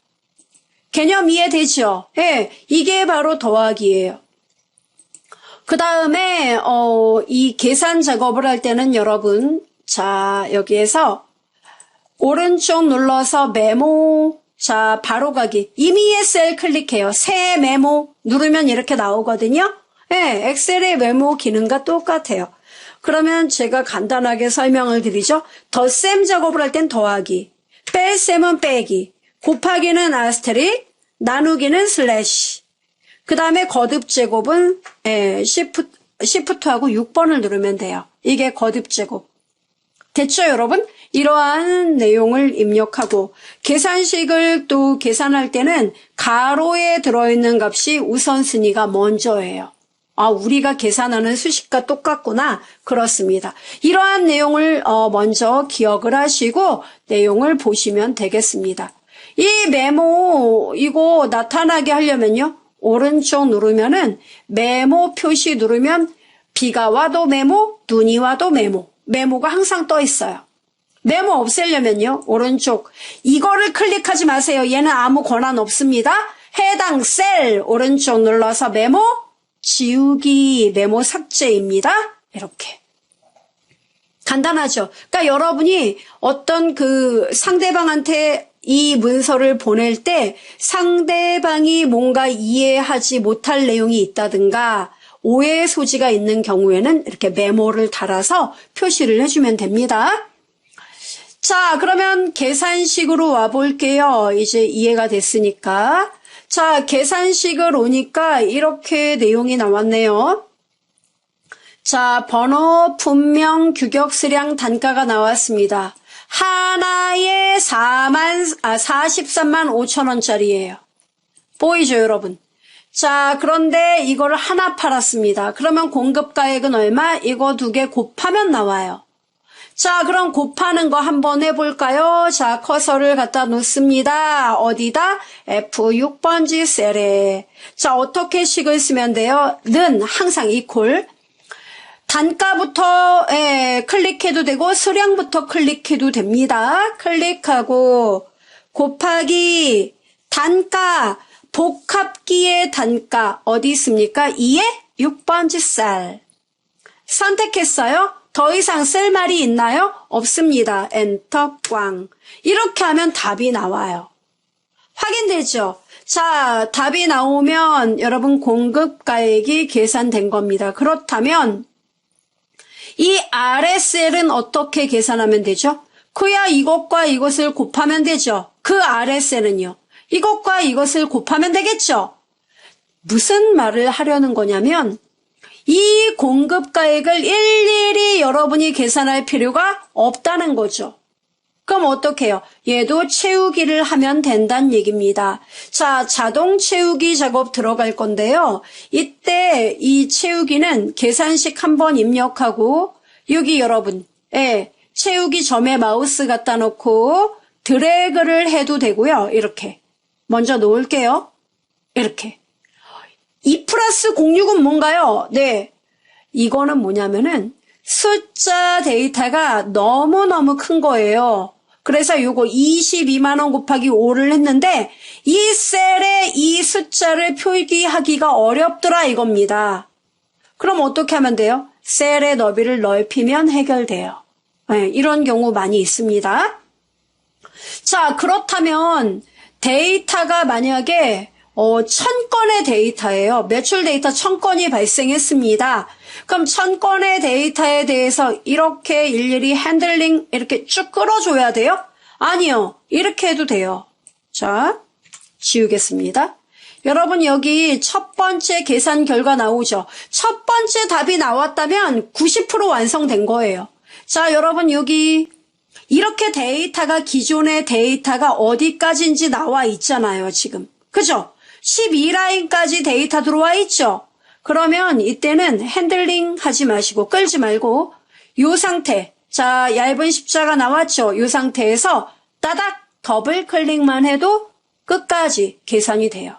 [SPEAKER 1] 개념 이해되죠? 예, 이게 바로 더하기예요. 그 다음에 이 계산 작업을 할 때는 여러분 자 여기에서 오른쪽 눌러서 메모 자 바로 가기 임의의 셀 클릭해요. 새 메모 누르면 이렇게 나오거든요. 예, 엑셀의 메모 기능과 똑같아요. 그러면 제가 간단하게 설명을 드리죠. 덧셈 작업을 할 땐 더하기, 뺄셈은 빼기, 곱하기는 아스테릭, 나누기는 슬래시. 그 다음에 거듭 제곱은 시프트하고 6번을 누르면 돼요. 이게 거듭 제곱. 됐죠, 여러분? 이러한 내용을 입력하고 계산식을 또 계산할 때는 가로에 들어있는 값이 우선순위가 먼저예요. 우리가 계산하는 수식과 똑같구나. 그렇습니다. 이러한 내용을 먼저 기억을 하시고 내용을 보시면 되겠습니다. 이 메모 이거 나타나게 하려면요. 오른쪽 누르면은 메모 표시 누르면 비가 와도 메모, 눈이 와도 메모. 메모가 항상 떠 있어요. 메모 없애려면요. 오른쪽 이거를 클릭하지 마세요. 얘는 아무 권한 없습니다. 해당 셀 오른쪽 눌러서 메모 지우기 메모 삭제입니다. 이렇게. 간단하죠. 그러니까 여러분이 어떤 그 상대방한테 이 문서를 보낼 때 상대방이 뭔가 이해하지 못할 내용이 있다든가 오해의 소지가 있는 경우에는 이렇게 메모를 달아서 표시를 해주면 됩니다. 자, 그러면 계산식으로 와볼게요. 이제 이해가 됐으니까. 자, 계산식을 오니까 이렇게 내용이 나왔네요. 자, 번호, 분명, 규격, 수량, 단가가 나왔습니다. 하나에 43만 5천 원짜리예요. 보이죠, 여러분? 자, 그런데 이거를 하나 팔았습니다. 그러면 공급가액은 얼마? 이거 두 개 곱하면 나와요. 자, 그럼 곱하는 거 한번 해볼까요? 자, 커서를 갖다 놓습니다. 어디다? F6번지 셀에. 자, 어떻게 식을 쓰면 돼요? 는 항상 이퀄. 단가부터 클릭해도 되고 수량부터 클릭해도 됩니다. 클릭하고 곱하기 단가 복합기의 단가 어디 있습니까? 2에 6번지 셀. 선택했어요? 더 이상 쓸 말이 있나요? 없습니다. 엔터 꽝. 이렇게 하면 답이 나와요. 확인되죠? 자, 답이 나오면 여러분 공급가액이 계산된 겁니다. 그렇다면 이 아래 셀은 어떻게 계산하면 되죠? 그야 이것과 이것을 곱하면 되죠. 그 아래 셀은요. 이것과 이것을 곱하면 되겠죠. 무슨 말을 하려는 거냐면 이 공급가액을 일일이 여러분이 계산할 필요가 없다는 거죠. 그럼 어떻게 해요? 얘도 채우기를 하면 된다는 얘기입니다. 자, 자동 채우기 작업 들어갈 건데요. 이때 이 채우기는 계산식 한번 입력하고 여기 여러분 채우기 점에 마우스 갖다 놓고 드래그를 해도 되고요. 이렇게 먼저 놓을게요. 이렇게 2 플러스 06은 뭔가요? 네, 이거는 뭐냐면은 숫자 데이터가 너무너무 큰 거예요. 그래서 요거 22만 원 곱하기 5를 했는데 이 셀에 이 숫자를 표기하기가 어렵더라 이겁니다. 그럼 어떻게 하면 돼요? 셀의 너비를 넓히면 해결돼요. 네, 이런 경우 많이 있습니다. 자, 그렇다면 데이터가 만약에 1000건의 데이터예요. 매출 데이터 1000건이 발생했습니다. 그럼 1000건의 데이터에 대해서 이렇게 일일이 핸들링 이렇게 쭉 끌어줘야 돼요? 아니요. 이렇게 해도 돼요. 자, 지우겠습니다. 여러분 여기 첫 번째 계산 결과 나오죠. 첫 번째 답이 나왔다면 90% 완성된 거예요. 자, 여러분 여기 이렇게 데이터가 기존의 데이터가 어디까지인지 나와 있잖아요. 지금. 그죠? 12라인까지 데이터 들어와 있죠. 그러면 이때는 핸들링 하지 마시고 끌지 말고 이 상태, 자 얇은 십자가 나왔죠. 이 상태에서 따닥 더블 클릭만 해도 끝까지 계산이 돼요.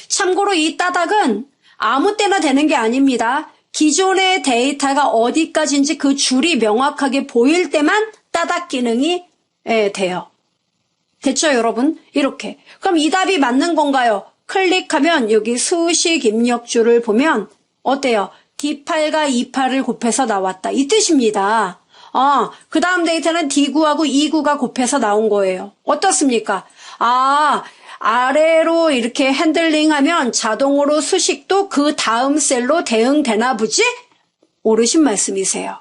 [SPEAKER 1] 참고로 이 따닥은 아무 때나 되는 게 아닙니다. 기존의 데이터가 어디까지인지 그 줄이 명확하게 보일 때만 따닥 기능이 돼요. 됐죠, 여러분? 이렇게. 그럼 이 답이 맞는 건가요? 클릭하면 여기 수식 입력줄을 보면 어때요? D8과 E8을 곱해서 나왔다. 이 뜻입니다. 그 다음 데이터는 D9하고 E9가 곱해서 나온 거예요. 어떻습니까? 아래로 이렇게 핸들링하면 자동으로 수식도 그 다음 셀로 대응되나 보지? 옳으신 말씀이세요.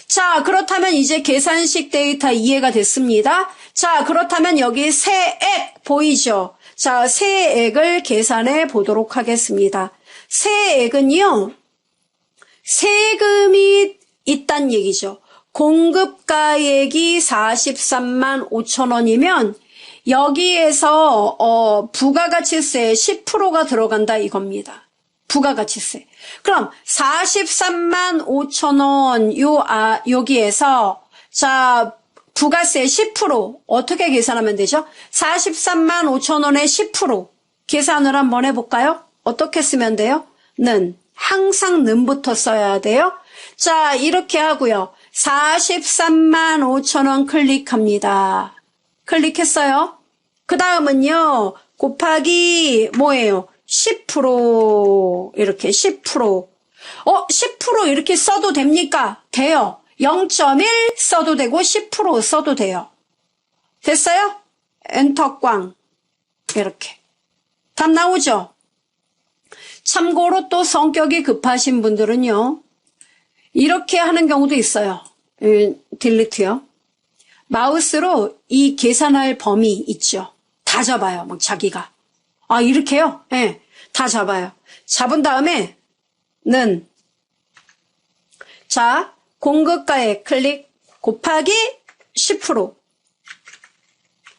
[SPEAKER 1] 자, 그렇다면 이제 계산식 데이터 이해가 됐습니다. 자, 그렇다면 여기 세액 보이죠? 자, 세액을 계산해 보도록 하겠습니다. 세액은요, 세금이 있단 얘기죠. 공급가액이 43만 5천 원이면 여기에서 부가가치세 10%가 들어간다 이겁니다. 부가가치세. 그럼 43만 5천 원 여기에서 자 부가세 10% 어떻게 계산하면 되죠? 43만 5천 원의 10% 계산을 한번 해볼까요? 어떻게 쓰면 돼요? 는 항상 는부터 써야 돼요. 자 이렇게 하고요. 43만 5천 원 클릭합니다. 클릭했어요. 그 다음은요. 곱하기 뭐예요? 10% 이렇게 10% 10% 이렇게 써도 됩니까? 돼요. 0.1 써도 되고 10% 써도 돼요. 됐어요? 엔터 꽝 이렇게 답 나오죠? 참고로 또 성격이 급하신 분들은요. 이렇게 하는 경우도 있어요. 딜리트요. 마우스로 이 계산할 범위 있죠. 다 잡아요. 막 자기가. 이렇게요? 네, 다 잡아요. 잡은 다음에 는 자, 공급가액 클릭 곱하기 10%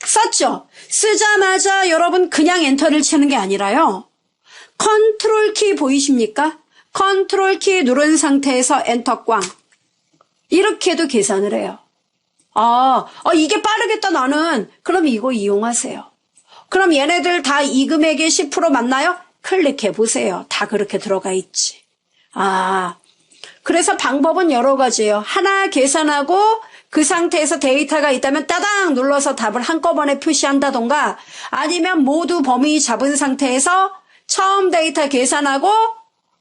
[SPEAKER 1] 썼죠? 쓰자마자 여러분 그냥 엔터를 치는 게 아니라요. 컨트롤 키 보이십니까? 컨트롤 키 누른 상태에서 엔터 꽝 이렇게도 계산을 해요. 이게 빠르겠다 나는. 그럼 이거 이용하세요. 그럼 얘네들 다 이 금액의 10% 맞나요? 클릭해 보세요. 다 그렇게 들어가 있지. 그래서 방법은 여러 가지예요. 하나 계산하고 그 상태에서 데이터가 있다면 따당 눌러서 답을 한꺼번에 표시한다던가 아니면 모두 범위 잡은 상태에서 처음 데이터 계산하고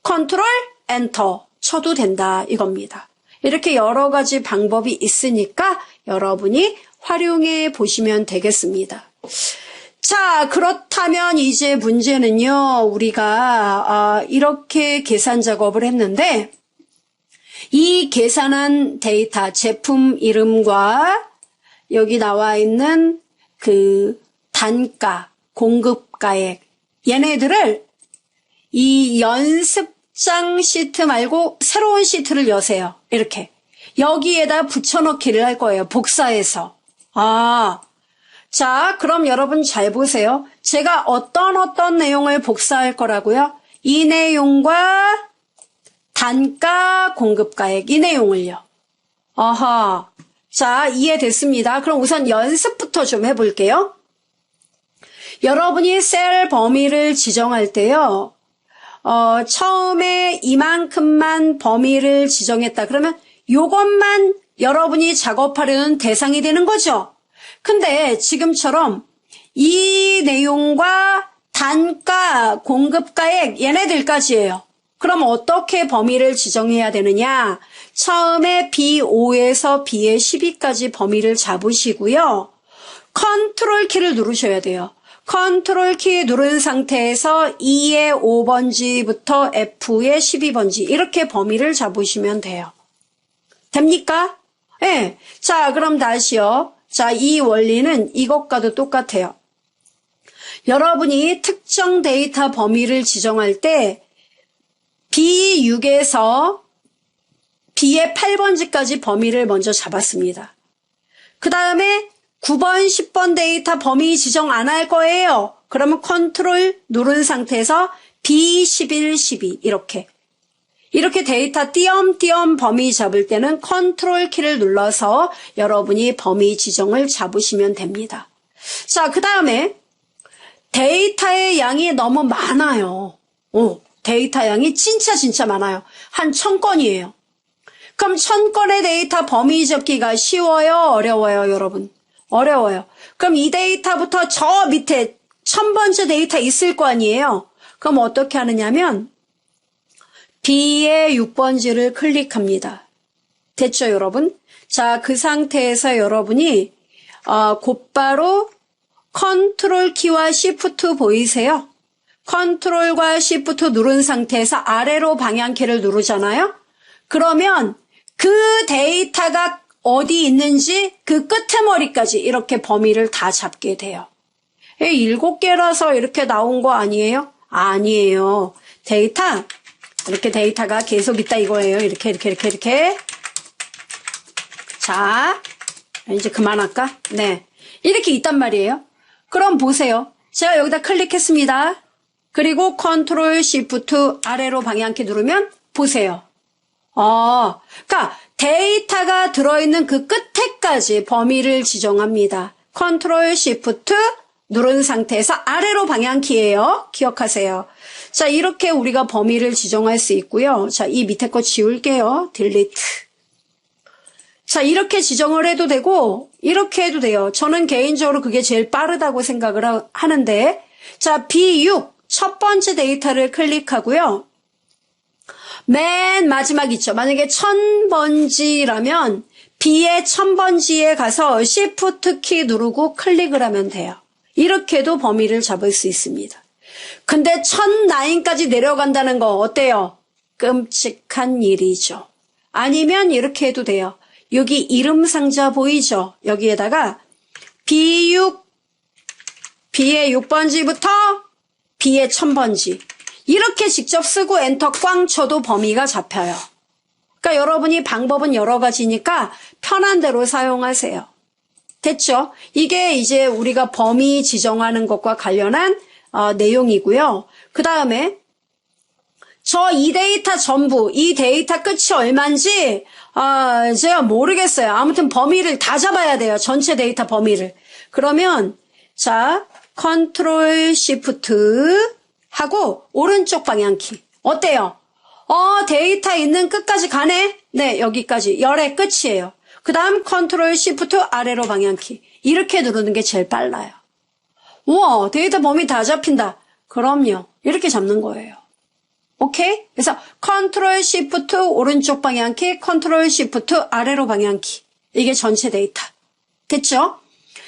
[SPEAKER 1] 컨트롤 엔터 쳐도 된다 이겁니다. 이렇게 여러 가지 방법이 있으니까 여러분이 활용해 보시면 되겠습니다. 자, 그렇다면 이제 문제는요. 우리가 이렇게 계산 작업을 했는데 이 계산한 데이터 제품 이름과 여기 나와 있는 그 단가, 공급가액 얘네들을 이 연습장 시트 말고 새로운 시트를 여세요. 이렇게 여기에다 붙여넣기를 할 거예요. 복사해서. 자, 그럼 여러분 잘 보세요. 제가 어떤 내용을 복사할 거라고요? 이 내용과 단가, 공급가액 이 내용을요. 자, 이해됐습니다. 그럼 우선 연습부터 좀 해볼게요. 여러분이 셀 범위를 지정할 때요. 처음에 이만큼만 범위를 지정했다. 그러면 요것만 여러분이 작업하려는 대상이 되는 거죠. 근데 지금처럼 이 내용과 단가, 공급가액 얘네들까지예요. 그럼 어떻게 범위를 지정해야 되느냐? 처음에 B5에서 B의 12까지 범위를 잡으시고요. 컨트롤 키를 누르셔야 돼요. 컨트롤 키 누른 상태에서 E의 5번지부터 F의 12번지 이렇게 범위를 잡으시면 돼요. 됩니까? 네. 자, 그럼 다시요. 자, 이 원리는 이것과도 똑같아요. 여러분이 특정 데이터 범위를 지정할 때 B6에서 B의 8번지까지 범위를 먼저 잡았습니다. 그 다음에 9번, 10번 데이터 범위 지정 안 할 거예요. 그러면 컨트롤 누른 상태에서 B11, 12 이렇게 데이터 띄엄띄엄 범위 잡을 때는 컨트롤 키를 눌러서 여러분이 범위 지정을 잡으시면 됩니다. 자, 그 다음에 데이터의 양이 너무 많아요. 데이터 양이 진짜 많아요. 한 1000건이에요. 그럼 1000건의 데이터 범위 잡기가 쉬워요? 어려워요, 여러분? 어려워요. 그럼 이 데이터부터 저 밑에 1000번째 데이터 있을 거 아니에요? 그럼 어떻게 하느냐면 B의 6번지를 클릭합니다. 됐죠, 여러분? 자, 그 상태에서 여러분이 곧바로 컨트롤 키와 시프트 보이세요? 컨트롤과 시프트 누른 상태에서 아래로 방향키를 누르잖아요? 그러면 그 데이터가 어디 있는지 그 끄트머리까지 이렇게 범위를 다 잡게 돼요. 7개라서 이렇게 나온 거 아니에요? 아니에요. 이렇게 데이터가 계속 있다 이거예요. 이렇게. 자, 이제 그만할까? 네. 이렇게 있단 말이에요. 그럼 보세요. 제가 여기다 클릭했습니다. 그리고 컨트롤 시프트 아래로 방향키 누르면 보세요. 그러니까 데이터가 들어있는 그 끝에까지 범위를 지정합니다. 컨트롤 시프트 누른 상태에서 아래로 방향키예요. 기억하세요. 자, 이렇게 우리가 범위를 지정할 수 있고요. 자, 이 밑에 거 지울게요. 딜리트. 자, 이렇게 지정을 해도 되고 이렇게 해도 돼요. 저는 개인적으로 그게 제일 빠르다고 생각을 하는데, 자, B6 첫 번째 데이터를 클릭하고요. 맨 마지막 있죠. 만약에 1000번지라면 B의 1000번지에 가서 Shift 키 누르고 클릭을 하면 돼요. 이렇게도 범위를 잡을 수 있습니다. 근데 1009까지 내려간다는 거 어때요? 끔찍한 일이죠. 아니면 이렇게 해도 돼요. 여기 이름 상자 보이죠? 여기에다가 B6, B의 6번지부터 B의 1000번지 이렇게 직접 쓰고 엔터 꽝 쳐도 범위가 잡혀요. 그러니까 여러분이 방법은 여러 가지니까 편한 대로 사용하세요. 됐죠? 이게 이제 우리가 범위 지정하는 것과 관련한 내용이고요. 그 다음에 저 이 데이터 전부, 이 데이터 끝이 얼마인지 제가 모르겠어요. 아무튼 범위를 다 잡아야 돼요. 전체 데이터 범위를. 그러면 자, 컨트롤 시프트 하고 오른쪽 방향키. 어때요? 데이터 있는 끝까지 가네? 네, 여기까지. 열의 끝이에요. 그 다음 컨트롤 시프트 아래로 방향키. 이렇게 누르는 게 제일 빨라요. 우와, 데이터 범위 다 잡힌다. 그럼요. 이렇게 잡는 거예요. 오케이? 그래서 컨트롤 시프트 오른쪽 방향키, 컨트롤 시프트 아래로 방향키. 이게 전체 데이터. 됐죠?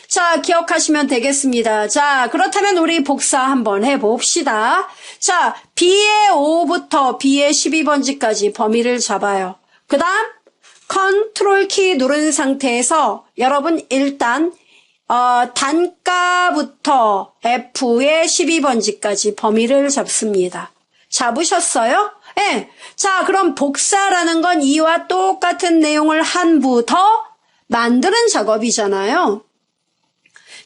[SPEAKER 1] 자, 기억하시면 되겠습니다. 자, 그렇다면 우리 복사 한번 해봅시다. 자, B의 5부터 B의 12번지까지 범위를 잡아요. 그 다음 컨트롤 키 누른 상태에서 여러분 일단 단가부터 F의 12번지까지 범위를 잡습니다. 잡으셨어요? 네. 자, 그럼 복사라는 건 이와 똑같은 내용을 한 부 더 만드는 작업이잖아요.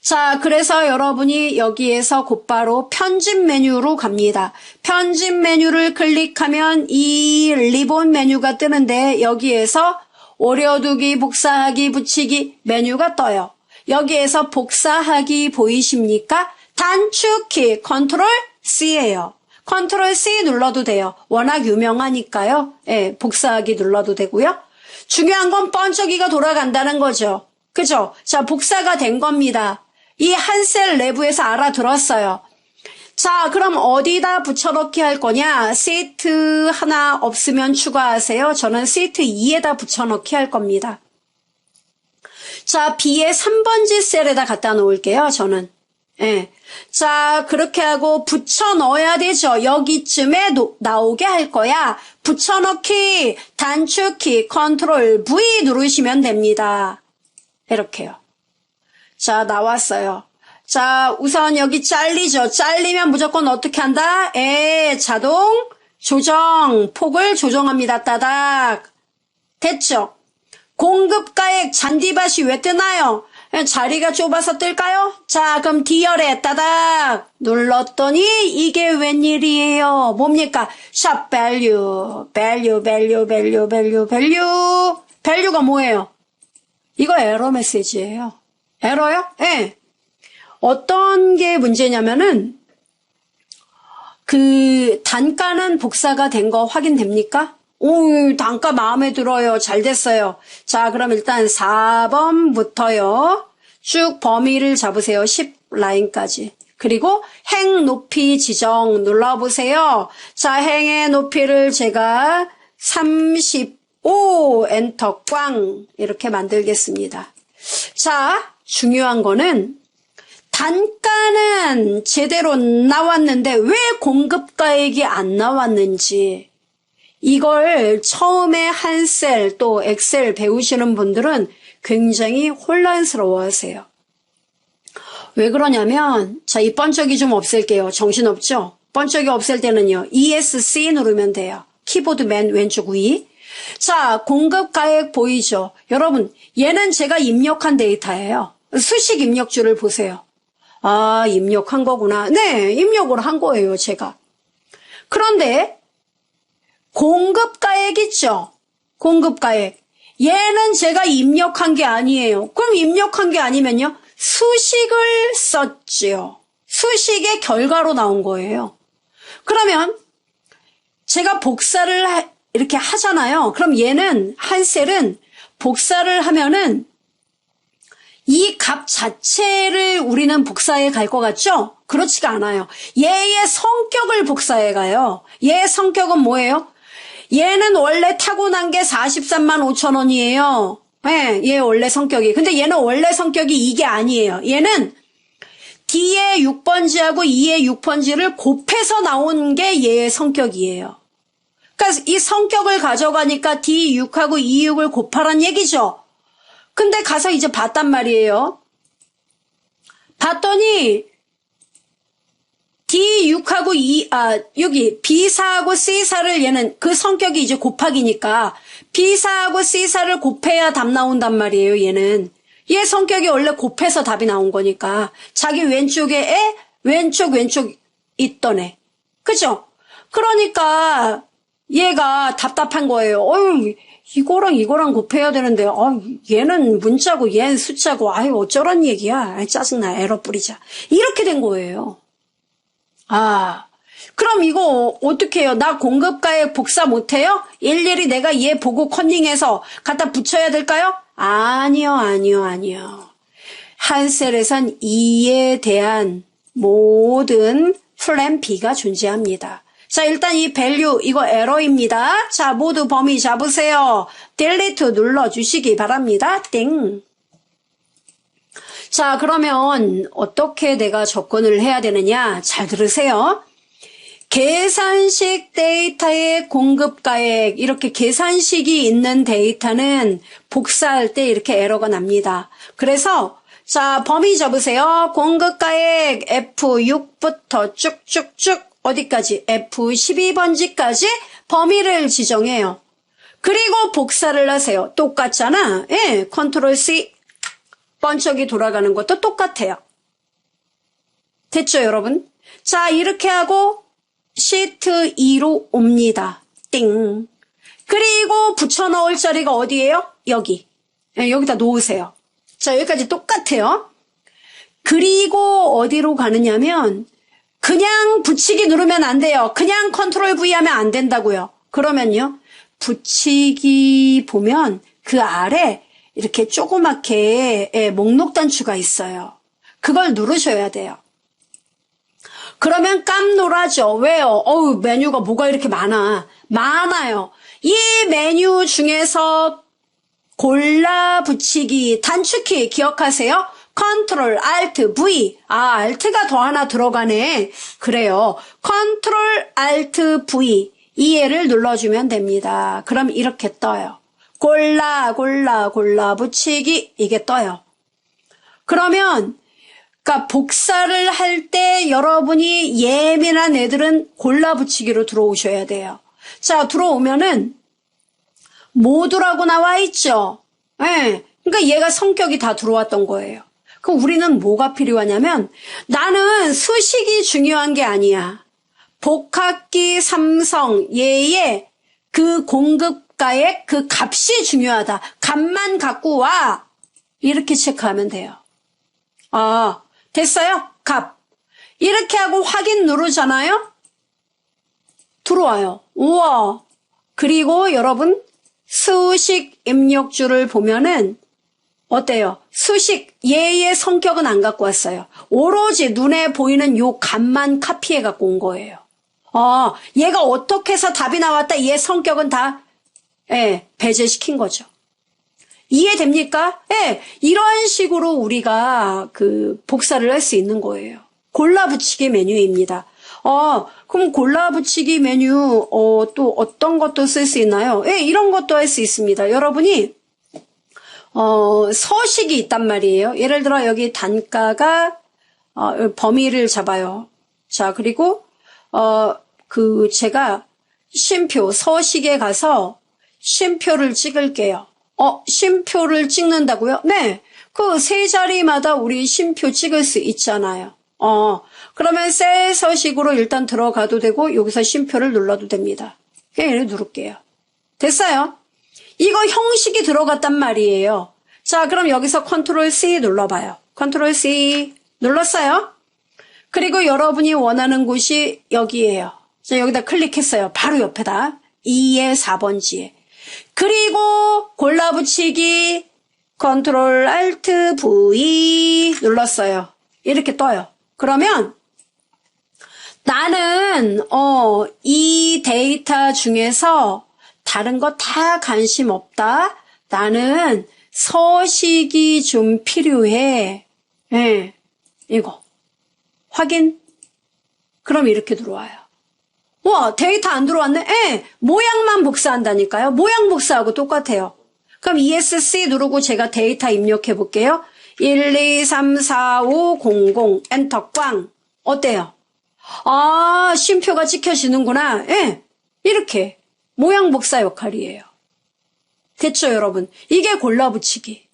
[SPEAKER 1] 자, 그래서 여러분이 여기에서 곧바로 편집 메뉴로 갑니다. 편집 메뉴를 클릭하면 이 리본 메뉴가 뜨는데 여기에서 오려두기, 복사하기, 붙이기 메뉴가 떠요. 여기에서 복사하기 보이십니까? 단축키 컨트롤 C예요. 컨트롤 C 눌러도 돼요. 워낙 유명하니까요. 예, 복사하기 눌러도 되고요. 중요한 건 번쩍이가 돌아간다는 거죠. 그죠? 자, 복사가 된 겁니다. 이 한 셀 내부에서 알아들었어요. 자, 그럼 어디다 붙여넣기 할 거냐? 시트 하나 없으면 추가하세요. 저는 시트 2에다 붙여넣기 할 겁니다. 자, B의 3번지 셀에다 갖다 놓을게요, 저는. 예. 자, 그렇게 하고 붙여넣어야 되죠. 여기쯤에 나오게 할 거야. 붙여넣기, 단축키, 컨트롤 V 누르시면 됩니다. 이렇게요. 자, 나왔어요. 자, 우선 여기 잘리죠. 잘리면 무조건 어떻게 한다? 자동 조정, 폭을 조정합니다. 따닥. 됐죠? 공급가액 잔디밭이 왜 뜨나요? 자리가 좁아서 뜰까요? 자, 그럼 D열에 따닥 눌렀더니 이게 웬일이에요? 뭡니까? 샵 value, value, value, value, value, value. value가 뭐예요? 이거 에러 메시지예요. 에러요? 예. 어떤 게 문제냐면은 그 단가는 복사가 된 거 확인됩니까? 오, 단가 마음에 들어요. 잘 됐어요. 자, 그럼 일단 4번부터요. 쭉 범위를 잡으세요. 10라인까지. 그리고 행 높이 지정 눌러보세요. 자, 행의 높이를 제가 35 엔터 꽝 이렇게 만들겠습니다. 자, 중요한 거는 단가는 제대로 나왔는데 왜 공급가액이 안 나왔는지 이걸 처음에 한셀 또 엑셀 배우시는 분들은 굉장히 혼란스러워하세요. 왜 그러냐면 자, 이 번쩍이 좀 없앨게요. 정신없죠? 번쩍이 없앨 때는요. ESC 누르면 돼요. 키보드 맨 왼쪽 위. 자, 공급가액 보이죠? 여러분, 얘는 제가 입력한 데이터예요. 수식 입력줄을 보세요. 아, 입력한 거구나. 네, 입력을 한 거예요, 제가. 그런데 공급가액 있죠? 공급가액. 얘는 제가 입력한 게 아니에요. 그럼 입력한 게 아니면요? 수식을 썼지요. 수식의 결과로 나온 거예요. 그러면 제가 복사를 이렇게 하잖아요. 그럼 얘는 한셀은 복사를 하면은 이 값 자체를 우리는 복사해 갈 것 같죠? 그렇지가 않아요. 얘의 성격을 복사해 가요. 얘의 성격은 뭐예요? 얘는 원래 타고난 게 43만 5천 원이에요. 네, 얘 원래 성격이. 근데 얘는 원래 성격이 이게 아니에요. 얘는 D의 6번지하고 E의 6번지를 곱해서 나온 게 얘의 성격이에요. 그러니까 이 성격을 가져가니까 D6하고 E6을 곱하란 얘기죠. 근데 가서 이제 봤단 말이에요. 봤더니 D6하고 여기 B4하고 C4를 얘는 그 성격이 이제 곱하기니까 B4하고 C4를 곱해야 답 나온단 말이에요, 얘는. 얘 성격이 원래 곱해서 답이 나온 거니까. 자기 왼쪽에 애, 왼쪽 있던 애. 그죠? 그러니까 얘가 답답한 거예요. 어휴, 이거랑 곱해야 되는데, 얘는 문자고 얘는 숫자고, 아유, 어쩌란 얘기야. 아이, 짜증나, 에러 뿌리자. 이렇게 된 거예요. 그럼 이거 어떻게 해요? 나 공급가액 복사 못해요? 일일이 내가 얘 보고 컨닝해서 갖다 붙여야 될까요? 아니요. 한셀에선 E에 대한 모든 플랜 B가 존재합니다. 자, 일단 이 value, 이거 에러입니다. 자, 모두 범위 잡으세요. delete 눌러주시기 바랍니다. 땡. 자, 그러면 어떻게 내가 접근을 해야 되느냐? 잘 들으세요. 계산식 데이터의 공급가액, 이렇게 계산식이 있는 데이터는 복사할 때 이렇게 에러가 납니다. 그래서 자, 범위 잡으세요. 공급가액 F6부터 쭉쭉쭉 어디까지? F12번지까지 범위를 지정해요. 그리고 복사를 하세요. 똑같잖아. 예, 컨트롤 C 번쩍이 돌아가는 것도 똑같아요. 됐죠, 여러분? 자, 이렇게 하고 시트 2로 옵니다. 띵. 그리고 붙여넣을 자리가 어디예요? 여기. 예, 여기다 놓으세요. 자, 여기까지 똑같아요. 그리고 어디로 가느냐면 그냥 붙이기 누르면 안 돼요. 그냥 컨트롤 V 하면 안 된다고요. 그러면요. 붙이기 보면 그 아래 이렇게 조그맣게 목록 단추가 있어요. 그걸 누르셔야 돼요. 그러면 깜놀하죠. 왜요? 메뉴가 뭐가 이렇게 많아요. 이 메뉴 중에서 골라 붙이기 단축키 기억하세요? 컨트롤 알트 V. 알트가 더 하나 들어가네. 그래요. 컨트롤 알트 V. 이 애를 눌러주면 됩니다. 그럼 이렇게 떠요. 골라 붙이기. 이게 떠요. 그러면 그러니까 복사를 할 때 여러분이 예민한 애들은 골라붙이기로 들어오셔야 돼요. 자, 들어오면은 모두라고 나와 있죠. 예. 그러니까 얘가 성격이 다 들어왔던 거예요. 그럼 우리는 뭐가 필요하냐면 나는 수식이 중요한 게 아니야. 복합기 삼성 얘의 그 공급가의 그 값이 중요하다. 값만 갖고 와. 이렇게 체크하면 돼요. 아, 됐어요? 값. 이렇게 하고 확인 누르잖아요? 들어와요. 우와. 그리고 여러분 수식 입력줄을 보면은 어때요? 수식 얘의 성격은 안 갖고 왔어요. 오로지 눈에 보이는 요 값만 카피해 갖고 온 거예요. 얘가 어떻게 해서 답이 나왔다. 얘 성격은 다 배제시킨 거죠. 이해됩니까? 이런 식으로 우리가 그 복사를 할 수 있는 거예요. 골라붙이기 메뉴입니다. 그럼 골라붙이기 메뉴 또 어떤 것도 쓸 수 있나요? 이런 것도 할 수 있습니다. 여러분이 서식이 있단 말이에요. 예를 들어 여기 단가가 범위를 잡아요. 자, 그리고 제가 쉼표 서식에 가서 쉼표를 찍을게요. 쉼표를 찍는다고요? 네. 그 세 자리마다 우리 쉼표 찍을 수 있잖아요. 그러면 셀 서식으로 일단 들어가도 되고 여기서 쉼표를 눌러도 됩니다. 얘를 누를게요. 됐어요? 이거 형식이 들어갔단 말이에요. 자, 그럼 여기서 컨트롤 C 눌러봐요. 컨트롤 C 눌렀어요? 그리고 여러분이 원하는 곳이 여기예요. 자, 여기다 클릭했어요. 바로 옆에다. 2의 4번지에. 그리고 골라붙이기 컨트롤 알트 V 눌렀어요. 이렇게 떠요. 그러면 나는 이 데이터 중에서 다른 거 다 관심 없다. 나는 서식이 좀 필요해. 이거 확인. 그럼 이렇게 들어와요. 와, 데이터 안 들어왔네? 모양만 복사한다니까요. 모양 복사하고 똑같아요. 그럼 ESC 누르고 제가 데이터 입력해 볼게요. 1, 2, 3, 4, 5, 0, 0 엔터 꽝. 어때요? 쉼표가 찍혀지는구나. 이렇게 모양 복사 역할이에요. 됐죠, 여러분? 이게 골라붙이기.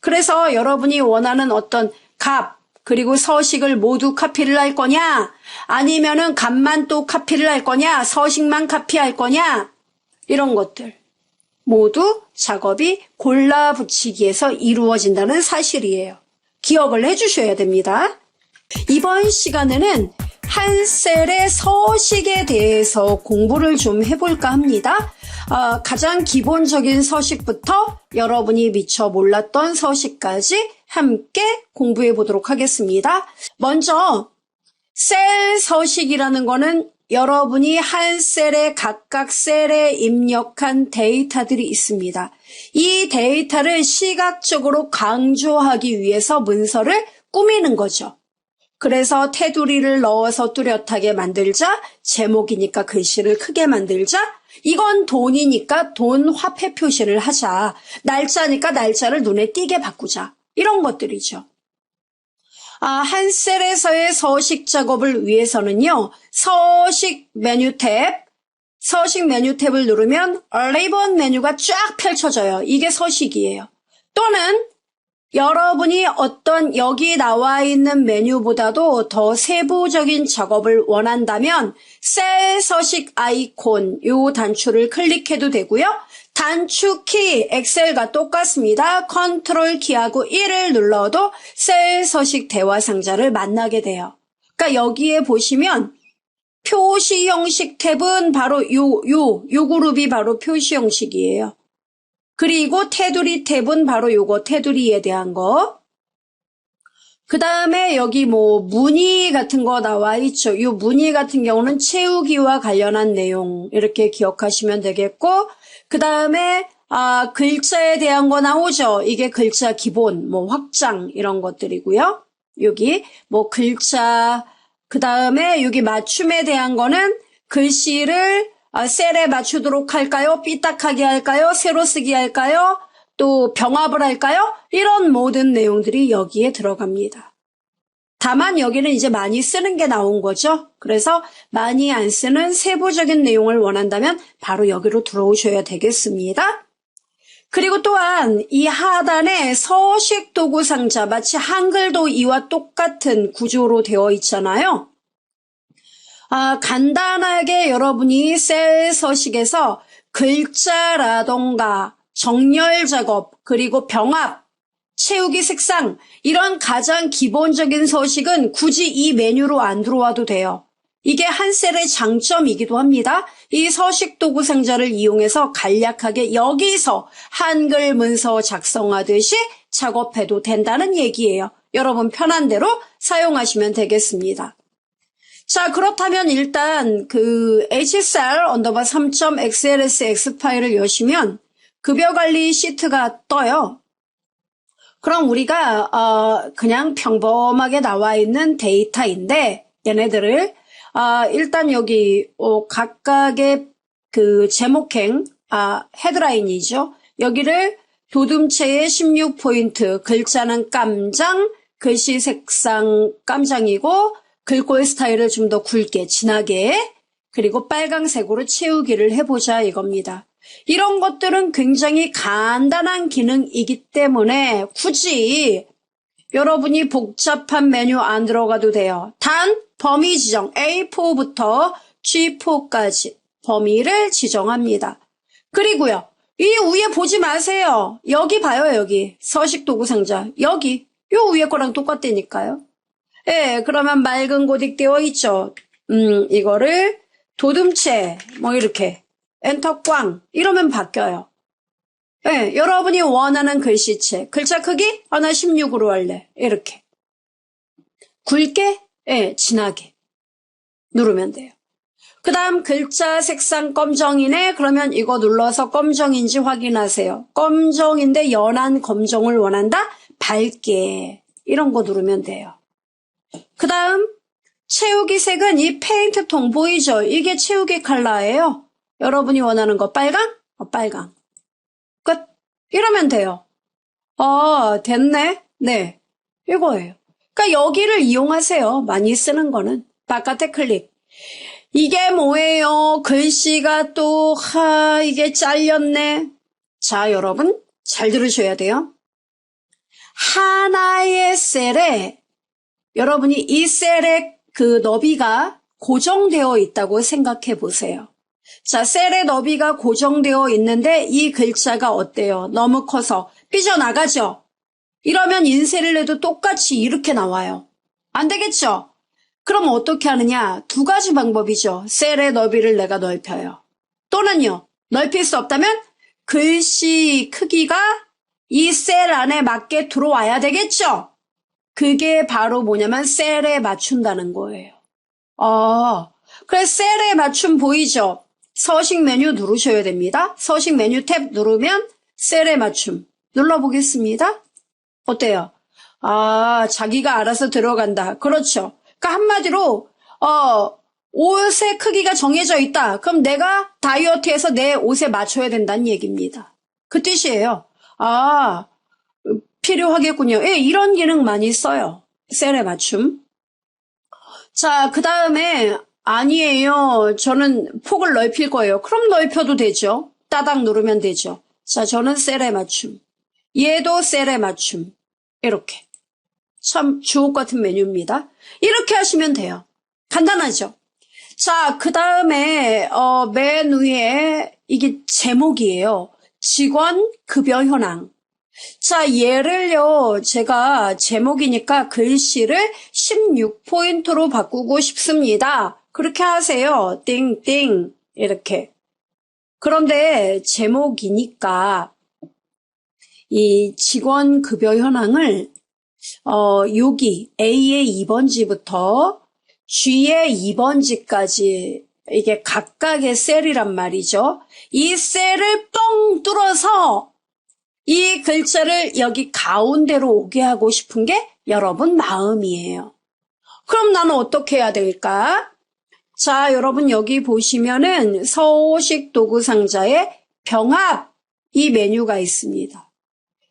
[SPEAKER 1] 그래서 여러분이 원하는 어떤 값 그리고 서식을 모두 카피를 할 거냐, 아니면은 값만 또 카피를 할 거냐, 서식만 카피할 거냐, 이런 것들 모두 작업이 골라붙이기에서 이루어진다는 사실이에요. 기억을 해주셔야 됩니다. 이번 시간에는 한 셀의 서식에 대해서 공부를 좀 해볼까 합니다. 가장 기본적인 서식부터 여러분이 미처 몰랐던 서식까지 함께 공부해 보도록 하겠습니다. 먼저 셀 서식이라는 거는 여러분이 한 셀에 각각 셀에 입력한 데이터들이 있습니다. 이 데이터를 시각적으로 강조하기 위해서 문서를 꾸미는 거죠. 그래서 테두리를 넣어서 뚜렷하게 만들자, 제목이니까 글씨를 크게 만들자, 이건 돈이니까 돈 화폐 표시를 하자, 날짜니까 날짜를 눈에 띄게 바꾸자, 이런 것들이죠. 한 셀에서의 서식 작업을 위해서는요, 서식 메뉴 탭을 누르면 리본 메뉴가 쫙 펼쳐져요. 이게 서식이에요. 또는 여러분이 어떤 여기 나와 있는 메뉴보다도 더 세부적인 작업을 원한다면 셀 서식 아이콘 요 단추를 클릭해도 되고요. 단축키 엑셀과 똑같습니다. 컨트롤 키하고 1을 눌러도 셀 서식 대화 상자를 만나게 돼요. 그러니까 여기에 보시면 표시 형식 탭은 바로 요 그룹이 바로 표시 형식이에요. 그리고 테두리 탭은 바로 요거 테두리에 대한 거. 그 다음에 여기 문의 같은 거 나와 있죠. 요 문의 같은 경우는 채우기와 관련한 내용 이렇게 기억하시면 되겠고, 그 다음에 글자에 대한 거 나오죠. 이게 글자 기본, 확장 이런 것들이고요. 여기 글자, 그 다음에 여기 맞춤에 대한 거는 글씨를 셀에 맞추도록 할까요? 삐딱하게 할까요? 세로 쓰기 할까요? 또 병합을 할까요? 이런 모든 내용들이 여기에 들어갑니다. 다만 여기는 이제 많이 쓰는 게 나온 거죠. 그래서 많이 안 쓰는 세부적인 내용을 원한다면 바로 여기로 들어오셔야 되겠습니다. 그리고 또한 이 하단에 서식 도구 상자, 마치 한글도 이와 똑같은 구조로 되어 있잖아요. 간단하게 여러분이 셀 서식에서 글자라던가 정렬 작업, 그리고 병합, 채우기 색상, 이런 가장 기본적인 서식은 굳이 이 메뉴로 안 들어와도 돼요. 이게 한 셀의 장점이기도 합니다. 이 서식 도구 상자를 이용해서 간략하게 여기서 한글 문서 작성하듯이 작업해도 된다는 얘기예요. 여러분 편한 대로 사용하시면 되겠습니다. 자, 그렇다면 일단 그 HSR_3.xlsx 파일을 여시면 급여관리 시트가 떠요. 그럼 우리가 그냥 평범하게 나와 있는 데이터인데 얘네들을 일단 여기 각각의 그 제목행 헤드라인이죠. 여기를 도둠체의 16포인트, 글자는 깜장, 글씨 색상 깜장이고 글꼴 스타일을 좀 더 굵게 진하게 그리고 빨강색으로 채우기를 해보자 이겁니다. 이런 것들은 굉장히 간단한 기능이기 때문에 굳이 여러분이 복잡한 메뉴 안 들어가도 돼요. 단 범위 지정 A4부터 G4까지 범위를 지정합니다. 그리고요. 이 위에 보지 마세요. 여기 봐요. 여기 서식 도구 상자. 여기 요 위에 거랑 똑같다니까요. 예, 그러면 맑은 고딕 되어 있죠. 이거를 도둠체 뭐 이렇게 엔터 꽝 이러면 바뀌어요. 예, 여러분이 원하는 글씨체 글자 크기 하나 16으로 할래. 이렇게 굵게 진하게 누르면 돼요. 그 다음 글자 색상 검정이네. 그러면 이거 눌러서 검정인지 확인하세요. 검정인데 연한 검정을 원한다? 밝게 이런 거 누르면 돼요. 그 다음 채우기 색은 이 페인트 통 보이죠? 이게 채우기 컬러예요. 여러분이 원하는 거 빨강? 빨강. 끝. 이러면 돼요. 됐네. 네. 이거예요. 그러니까 여기를 이용하세요. 많이 쓰는 거는. 바깥에 클릭. 이게 뭐예요? 글씨가 또 이게 잘렸네. 자, 여러분 잘 들으셔야 돼요. 하나의 셀에 여러분이 이 셀의 그 너비가 고정되어 있다고 생각해 보세요. 자, 셀의 너비가 고정되어 있는데 이 글자가 어때요? 너무 커서 삐져나가죠? 이러면 인쇄를 해도 똑같이 이렇게 나와요. 안 되겠죠? 그럼 어떻게 하느냐? 두 가지 방법이죠. 셀의 너비를 내가 넓혀요. 또는요, 넓힐 수 없다면 글씨 크기가 이 셀 안에 맞게 들어와야 되겠죠? 그게 바로 뭐냐면 셀에 맞춘다는 거예요. 그래서 셀에 맞춤 보이죠? 서식 메뉴 누르셔야 됩니다. 서식 메뉴 탭 누르면 셀에 맞춤 눌러보겠습니다. 어때요? 자기가 알아서 들어간다. 그렇죠. 그러니까 한마디로 옷의 크기가 정해져 있다. 그럼 내가 다이어트해서 내 옷에 맞춰야 된다는 얘기입니다. 그 뜻이에요. 필요하겠군요. 예, 이런 기능 많이 써요. 셀에 맞춤. 자, 그 다음에 아니에요. 저는 폭을 넓힐 거예요. 그럼 넓혀도 되죠. 따닥 누르면 되죠. 자, 저는 셀에 맞춤. 얘도 셀에 맞춤. 이렇게. 참 주옥 같은 메뉴입니다. 이렇게 하시면 돼요. 간단하죠. 자, 그 다음에 맨 위에 이게 제목이에요. 직원 급여 현황. 자, 얘를요, 제가 제목이니까 글씨를 16포인트로 바꾸고 싶습니다. 그렇게 하세요. 띵띵 이렇게. 그런데 제목이니까 이 직원 급여 현황을 여기 A의 2번지부터 G의 2번지까지 이게 각각의 셀이란 말이죠. 이 셀을 뻥 뚫어서 이 글자를 여기 가운데로 오게 하고 싶은 게 여러분 마음이에요. 그럼 나는 어떻게 해야 될까? 자, 여러분 여기 보시면은 서식 도구 상자에 병합 이 메뉴가 있습니다.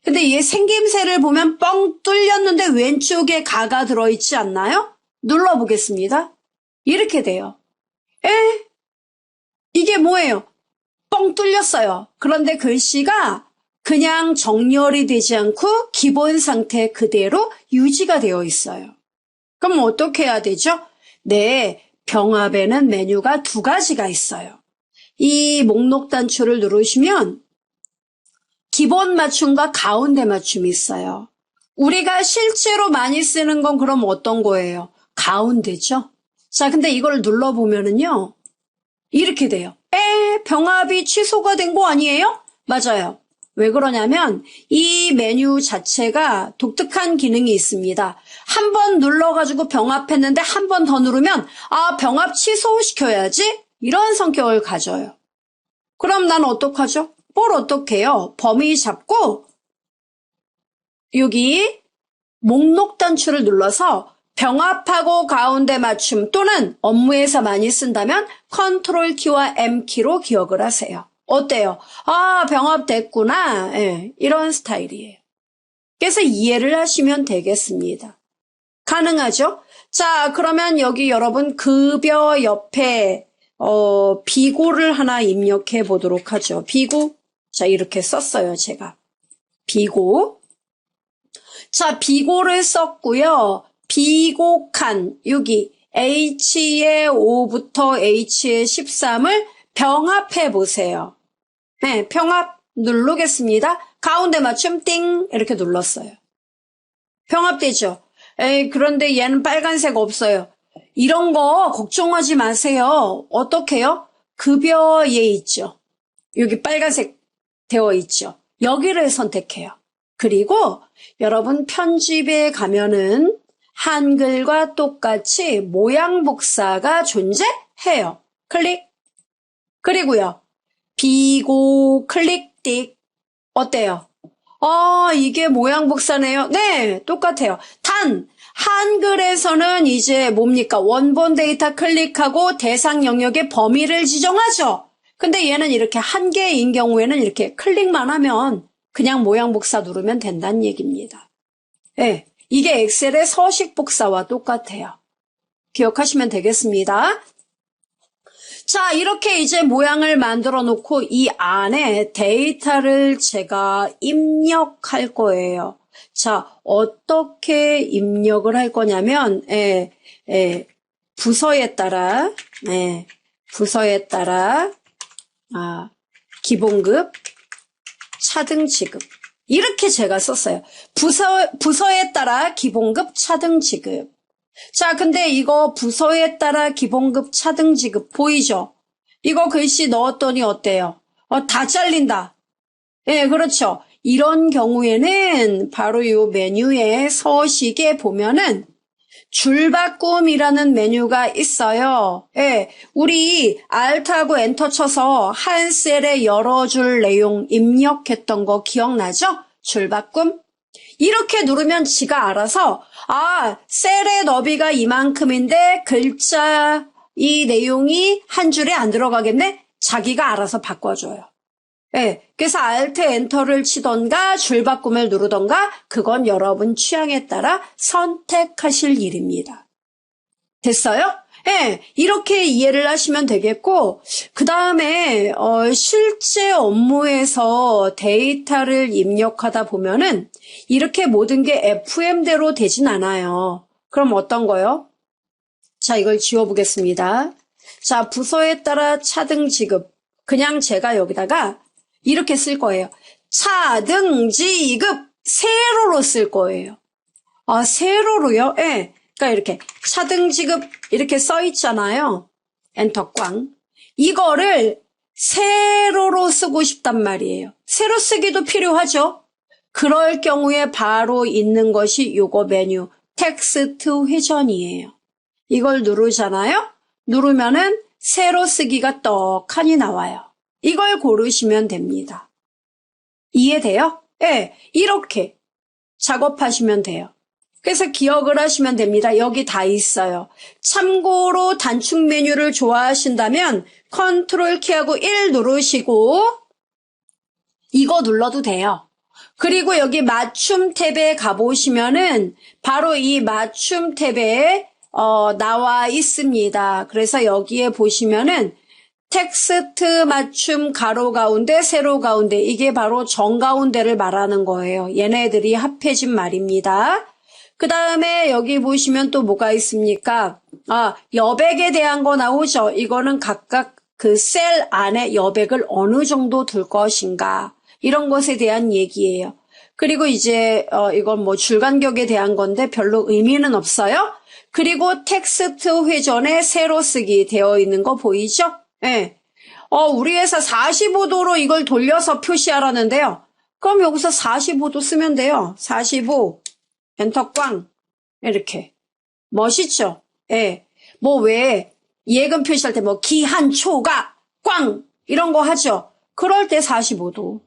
[SPEAKER 1] 근데 이게 생김새를 보면 뻥 뚫렸는데 왼쪽에 가가 들어있지 않나요? 눌러보겠습니다. 이렇게 돼요. 이게 뭐예요? 뻥 뚫렸어요. 그런데 글씨가 그냥 정렬이 되지 않고 기본 상태 그대로 유지가 되어 있어요. 그럼 어떻게 해야 되죠? 네, 병합에는 메뉴가 두 가지가 있어요. 이 목록 단추를 누르시면 기본 맞춤과 가운데 맞춤이 있어요. 우리가 실제로 많이 쓰는 건 그럼 어떤 거예요? 가운데죠. 자, 근데 이걸 눌러보면은요. 이렇게 돼요. 병합이 취소가 된 거 아니에요? 맞아요. 왜 그러냐면 이 메뉴 자체가 독특한 기능이 있습니다. 한 번 눌러가지고 병합했는데 한 번 더 누르면 병합 취소시켜야지 이런 성격을 가져요. 그럼 난 어떡하죠? 뭘 어떡해요? 범위 잡고 여기 목록 단추를 눌러서 병합하고 가운데 맞춤 또는 업무에서 많이 쓴다면 컨트롤 키와 M 키로 기억을 하세요. 어때요? 병합됐구나. 이런 스타일이에요. 그래서 이해를 하시면 되겠습니다. 가능하죠? 자, 그러면 여기 여러분 급여 옆에 비고를 하나 입력해 보도록 하죠. 비고. 자, 이렇게 썼어요, 제가. 비고. 자, 비고를 썼고요. 비고칸, 여기 H의 5부터 H의 13을 병합해 보세요. 네, 병합 누르겠습니다. 가운데 맞춤 띵 이렇게 눌렀어요. 병합되죠? 그런데 얘는 빨간색 없어요. 이런 거 걱정하지 마세요. 어떻게요? 급여에 있죠. 여기 빨간색 되어 있죠. 여기를 선택해요. 그리고 여러분 편집에 가면은 한글과 똑같이 모양 복사가 존재해요. 클릭. 그리고요. 비고 클릭 띡. 어때요? 이게 모양 복사네요. 네, 똑같아요. 단 한글에서는 이제 뭡니까? 원본 데이터 클릭하고 대상 영역의 범위를 지정하죠. 근데 얘는 이렇게 한 개인 경우에는 이렇게 클릭만 하면 그냥 모양 복사 누르면 된다는 얘기입니다. 네, 이게 엑셀의 서식 복사와 똑같아요. 기억하시면 되겠습니다. 자, 이렇게 이제 모양을 만들어 놓고 이 안에 데이터를 제가 입력할 거예요. 자, 어떻게 입력을 할 거냐면, 부서에 따라, 기본급, 차등 지급. 이렇게 제가 썼어요. 부서에 따라 기본급, 차등 지급. 자, 근데 이거 부서에 따라 기본급, 차등 지급 보이죠? 이거 글씨 넣었더니 어때요? 다 잘린다. 예, 그렇죠. 이런 경우에는 바로 이 메뉴의 서식에 보면은 줄바꿈이라는 메뉴가 있어요. 예, 우리 Alt하고 엔터 쳐서 한 셀에 여러 줄 내용 입력했던 거 기억나죠? 줄바꿈. 이렇게 누르면 지가 알아서 셀의 너비가 이만큼인데 글자 이 내용이 한 줄에 안 들어가겠네? 자기가 알아서 바꿔줘요. 네, 그래서 Alt 엔터를 치던가 줄바꿈을 누르던가 그건 여러분 취향에 따라 선택하실 일입니다. 됐어요? 네, 이렇게 이해를 하시면 되겠고 그 다음에 실제 업무에서 데이터를 입력하다 보면은 이렇게 모든 게 FM대로 되진 않아요. 그럼 어떤 거요? 자, 이걸 지워보겠습니다. 자, 부서에 따라 차등 지급. 그냥 제가 여기다가 이렇게 쓸 거예요. 차등 지급 세로로 쓸 거예요. 세로로요? 예. 그러니까 이렇게 차등 지급 이렇게 써 있잖아요. 엔터 꽝. 이거를 세로로 쓰고 싶단 말이에요. 세로 쓰기도 필요하죠. 그럴 경우에 바로 있는 것이 요거 메뉴 텍스트 회전이에요. 이걸 누르잖아요. 누르면은 세로 쓰기가 떡하니 나와요. 이걸 고르시면 됩니다. 이해돼요? 네, 이렇게 작업하시면 돼요. 그래서 기억을 하시면 됩니다. 여기 다 있어요. 참고로 단축 메뉴를 좋아하신다면 컨트롤 키하고 1 누르시고 이거 눌러도 돼요. 그리고 여기 맞춤 탭에 가보시면은 바로 이 맞춤 탭에 나와 있습니다. 그래서 여기에 보시면은 텍스트 맞춤 가로 가운데 세로 가운데 이게 바로 정가운데를 말하는 거예요. 얘네들이 합해진 말입니다. 그 다음에 여기 보시면 또 뭐가 있습니까? 여백에 대한 거 나오죠. 이거는 각각 그 셀 안에 여백을 어느 정도 둘 것인가 이런 것에 대한 얘기예요. 그리고 이제 이건 뭐 줄간격에 대한 건데 별로 의미는 없어요. 그리고 텍스트 회전에 세로 쓰기 되어 있는 거 보이죠? 예. 우리 회사 45도로 이걸 돌려서 표시하라는데요. 그럼 여기서 45도 쓰면 돼요. 45 엔터 꽝 이렇게 멋있죠? 예. 뭐 왜 예금 표시할 때 뭐 기한 초과 꽝 이런 거 하죠. 그럴 때 45도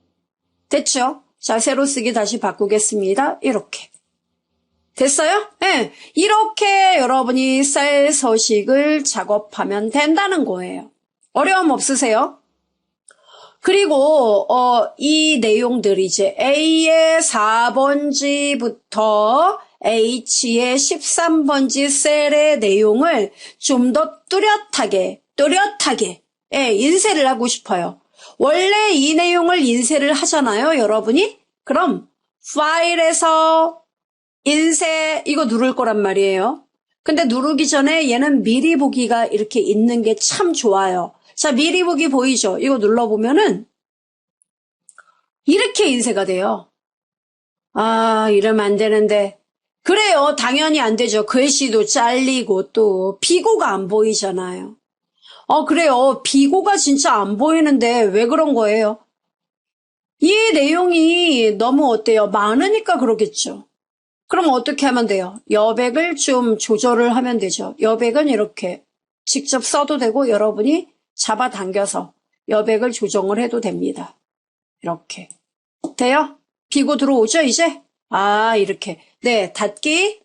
[SPEAKER 1] 됐죠? 자, 세로 쓰기 다시 바꾸겠습니다. 이렇게 됐어요? 예. 이렇게 여러분이 셀 서식을 작업하면 된다는 거예요. 어려움 없으세요? 그리고 이 내용들이 이제 A의 4번지부터 H의 13번지 셀의 내용을 좀 더 뚜렷하게 인쇄를 하고 싶어요. 원래 이 내용을 인쇄를 하잖아요, 여러분이? 그럼 파일에서 인쇄 이거 누를 거란 말이에요. 근데 누르기 전에 얘는 미리 보기가 이렇게 있는 게 참 좋아요. 자, 미리 보기 보이죠? 이거 눌러보면은 이렇게 인쇄가 돼요. 이러면 안 되는데. 그래요. 당연히 안 되죠. 글씨도 잘리고 또 비고가 안 보이잖아요. 그래요. 비고가 진짜 안 보이는데 왜 그런 거예요? 이 내용이 너무 어때요? 많으니까 그러겠죠. 그럼 어떻게 하면 돼요? 여백을 좀 조절을 하면 되죠. 여백은 이렇게 직접 써도 되고 여러분이 잡아당겨서 여백을 조정을 해도 됩니다. 이렇게. 돼요? 비고 들어오죠, 이제? 이렇게. 네, 닫기.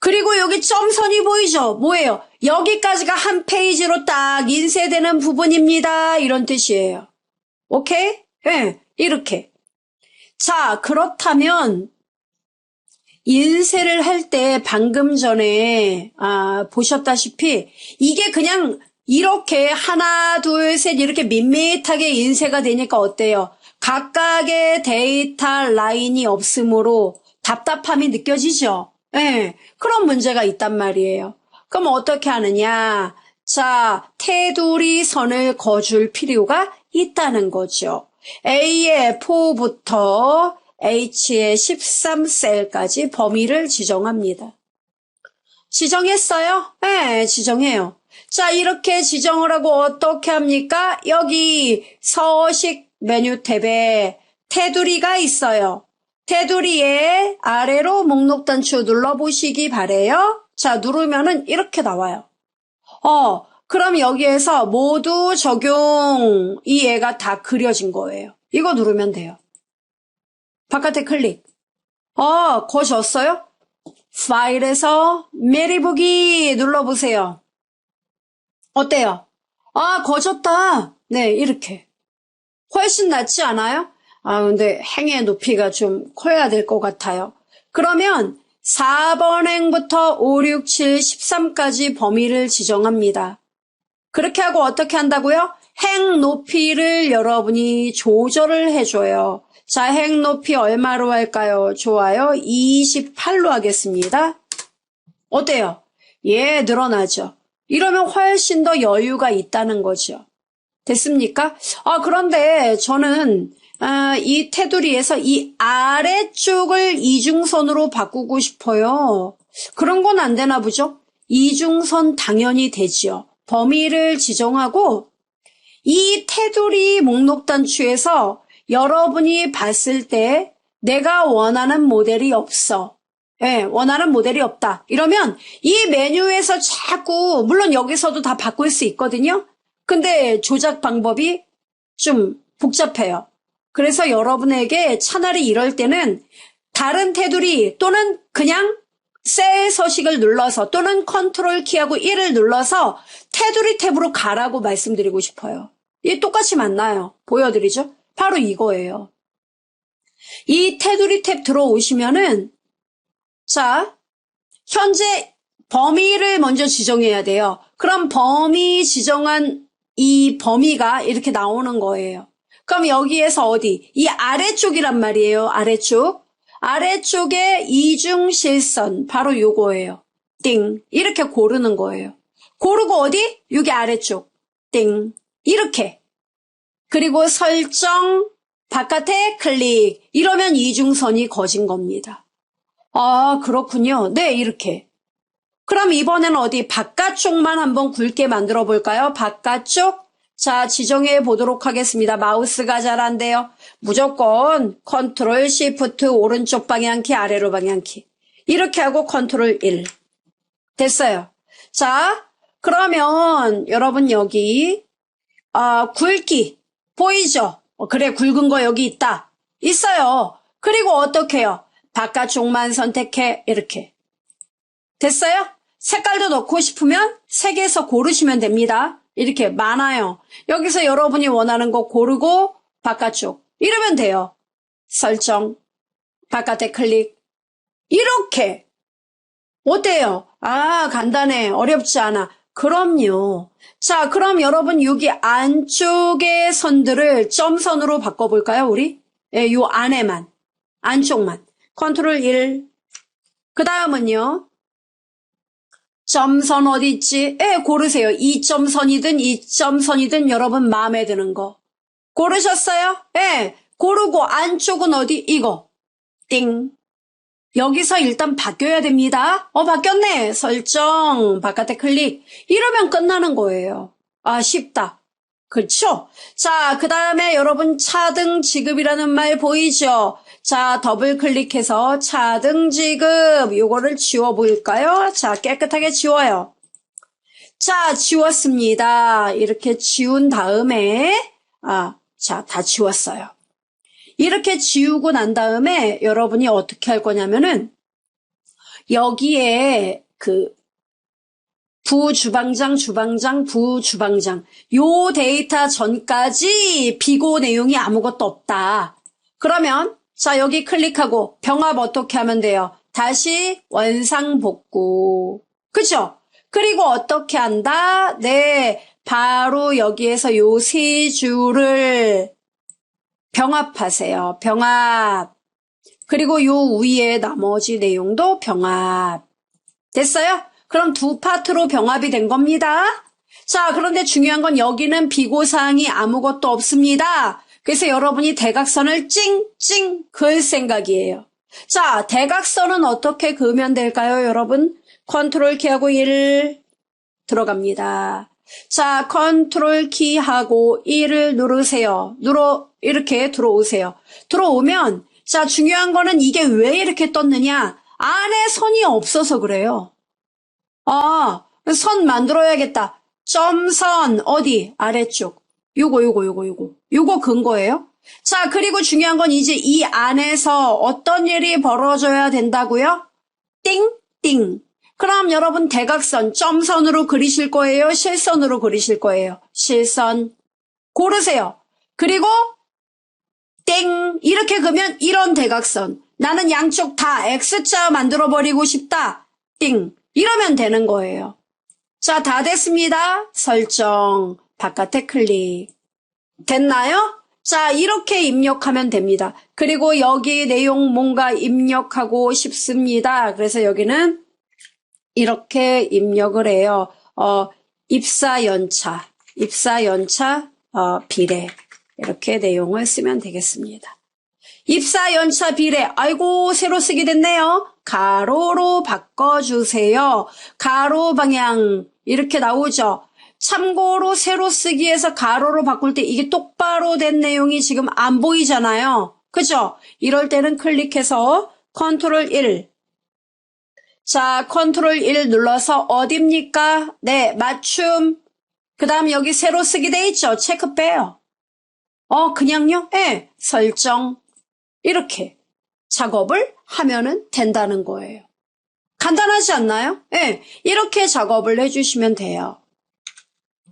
[SPEAKER 1] 그리고 여기 점선이 보이죠? 뭐예요? 여기까지가 한 페이지로 딱 인쇄되는 부분입니다. 이런 뜻이에요. 오케이? 네, 이렇게. 자, 그렇다면 인쇄를 할 때 방금 전에 보셨다시피 이게 그냥 이렇게 하나, 둘, 셋 이렇게 밋밋하게 인쇄가 되니까 어때요? 각각의 데이터 라인이 없으므로 답답함이 느껴지죠? 네, 그런 문제가 있단 말이에요. 그럼 어떻게 하느냐? 자, 테두리 선을 그어줄 필요가 있다는 거죠. A의 4부터 H의 13셀까지 범위를 지정합니다. 지정했어요? 네, 지정해요. 자, 이렇게 지정을 하고 어떻게 합니까? 여기 서식 메뉴 탭에 테두리가 있어요. 테두리에 아래로 목록 단추 눌러보시기 바래요. 자, 누르면은 이렇게 나와요. 그럼 여기에서 모두 적용, 이 애가 다 그려진 거예요. 이거 누르면 돼요. 바깥에 클릭. 거졌어요? 파일에서 미리 보기 눌러보세요. 어때요? 거졌다. 네, 이렇게. 훨씬 낫지 않아요? 근데 행의 높이가 좀 커야 될 것 같아요. 그러면 4번 행부터 5, 6, 7, 13까지 범위를 지정합니다. 그렇게 하고 어떻게 한다고요? 행 높이를 여러분이 조절을 해줘요. 자, 행 높이 얼마로 할까요? 좋아요. 28로 하겠습니다. 어때요? 예, 늘어나죠. 이러면 훨씬 더 여유가 있다는 거죠. 됐습니까? 그런데 저는 이 테두리에서 이 아래쪽을 이중선으로 바꾸고 싶어요. 그런 건 안 되나 보죠? 이중선 당연히 되지요. 범위를 지정하고 이 테두리 목록 단추에서 여러분이 봤을 때 내가 원하는 모델이 없어. 예, 원하는 모델이 없다. 이러면 이 메뉴에서 자꾸 물론 여기서도 다 바꿀 수 있거든요. 근데 조작 방법이 좀 복잡해요. 그래서 여러분에게 차라리 이럴 때는 다른 테두리 또는 그냥 셀 서식을 눌러서 또는 컨트롤 키하고 1을 눌러서 테두리 탭으로 가라고 말씀드리고 싶어요. 이게 똑같이 맞나요? 보여드리죠? 바로 이거예요. 이 테두리 탭 들어오시면은, 자, 현재 범위를 먼저 지정해야 돼요. 그럼 범위 지정한 이 범위가 이렇게 나오는 거예요. 그럼 여기에서 어디? 이 아래쪽이란 말이에요. 아래쪽. 아래쪽에 이중실선, 바로 요거예요. 띵. 이렇게 고르는 거예요. 고르고 어디? 여기 아래쪽. 띵. 이렇게. 그리고 설정, 바깥에 클릭. 이러면 이중선이 거진 겁니다. 아, 그렇군요. 네, 이렇게. 그럼 이번에는 어디? 바깥쪽만 한번 굵게 만들어 볼까요? 바깥쪽. 자, 지정해 보도록 하겠습니다. 마우스가 잘 안 돼요. 무조건 컨트롤 시프트 오른쪽 방향키 아래로 방향키. 이렇게 하고 컨트롤 1. 됐어요. 자, 그러면 여러분 여기 굵기 보이죠? 그래, 굵은 거 여기 있다. 있어요. 그리고 어떻게 해요? 바깥쪽만 선택해. 이렇게. 됐어요? 색깔도 넣고 싶으면 색에서 고르시면 됩니다. 이렇게 많아요. 여기서 여러분이 원하는 거 고르고 바깥쪽. 이러면 돼요. 설정. 바깥에 클릭. 이렇게. 어때요? 아, 간단해. 어렵지 않아. 그럼요. 자, 그럼 여러분 여기 안쪽의 선들을 점선으로 바꿔볼까요, 우리? 예, 요 안에만. 안쪽만. 컨트롤 1. 그 다음은요. 점선 어디 있지? 예, 고르세요. 2점선이든 2점선이든 여러분 마음에 드는 거. 고르셨어요? 예, 고르고 안쪽은 어디? 이거. 띵. 여기서 일단 바뀌어야 됩니다. 바뀌었네. 설정, 바깥에 클릭. 이러면 끝나는 거예요. 아, 쉽다. 그렇죠? 자, 그 다음에 여러분 차등 지급이라는 말 보이죠? 자, 더블 클릭해서 차등 지급 요거를 지워볼까요? 자, 깨끗하게 지워요. 자, 지웠습니다. 이렇게 지운 다음에 자, 다 지웠어요. 이렇게 지우고 난 다음에 여러분이 어떻게 할 거냐면은 여기에 그 부주방장, 주방장, 부주방장 요 데이터 전까지 비고 내용이 아무것도 없다. 그러면 자, 여기 클릭하고 병합 어떻게 하면 돼요? 다시 원상복구. 그죠? 그리고 어떻게 한다? 네, 바로 여기에서 요 세 줄을 병합하세요. 병합. 그리고 요 위에 나머지 내용도 병합. 됐어요? 그럼 두 파트로 병합이 된 겁니다. 자, 그런데 중요한 건 여기는 비고사항이 아무것도 없습니다. 그래서 여러분이 대각선을 찡찡 그을 생각이에요. 자, 대각선은 어떻게 그으면 될까요, 여러분? 컨트롤 키하고 1 들어갑니다. 자, 컨트롤 키하고 1을 누르세요. 이렇게 들어오세요. 들어오면 자, 중요한 거는 이게 왜 이렇게 떴느냐? 안에 선이 없어서 그래요. 선 만들어야겠다. 점선 어디? 아래쪽. 요거 근거예요. 자, 그리고 중요한 건 이제 이 안에서 어떤 일이 벌어져야 된다고요? 띵띵. 그럼 여러분 대각선 점선으로 그리실 거예요? 실선으로 그리실 거예요? 실선. 고르세요. 그리고 땡 이렇게 그으면 이런 대각선. 나는 양쪽 다 X자 만들어버리고 싶다. 띵. 이러면 되는 거예요. 자, 다 됐습니다. 설정. 바깥에 클릭. 됐나요? 자, 이렇게 입력하면 됩니다. 그리고 여기 내용 뭔가 입력하고 싶습니다. 그래서 여기는 이렇게 입력을 해요. 입사연차, 비례. 이렇게 내용을 쓰면 되겠습니다. 입사연차 비례. 아이고, 새로 쓰게 됐네요. 가로로 바꿔주세요. 가로 방향. 이렇게 나오죠. 참고로 새로 쓰기에서 가로로 바꿀 때 이게 똑바로 된 내용이 지금 안 보이잖아요. 그죠? 이럴 때는 클릭해서 컨트롤 1. 자, 컨트롤 1 눌러서 어딥니까? 네, 맞춤. 그 다음 여기 새로 쓰기 돼 있죠? 체크 빼요. 그냥요? 네, 설정. 이렇게 작업을 하면은 된다는 거예요. 간단하지 않나요? 네, 이렇게 작업을 해주시면 돼요.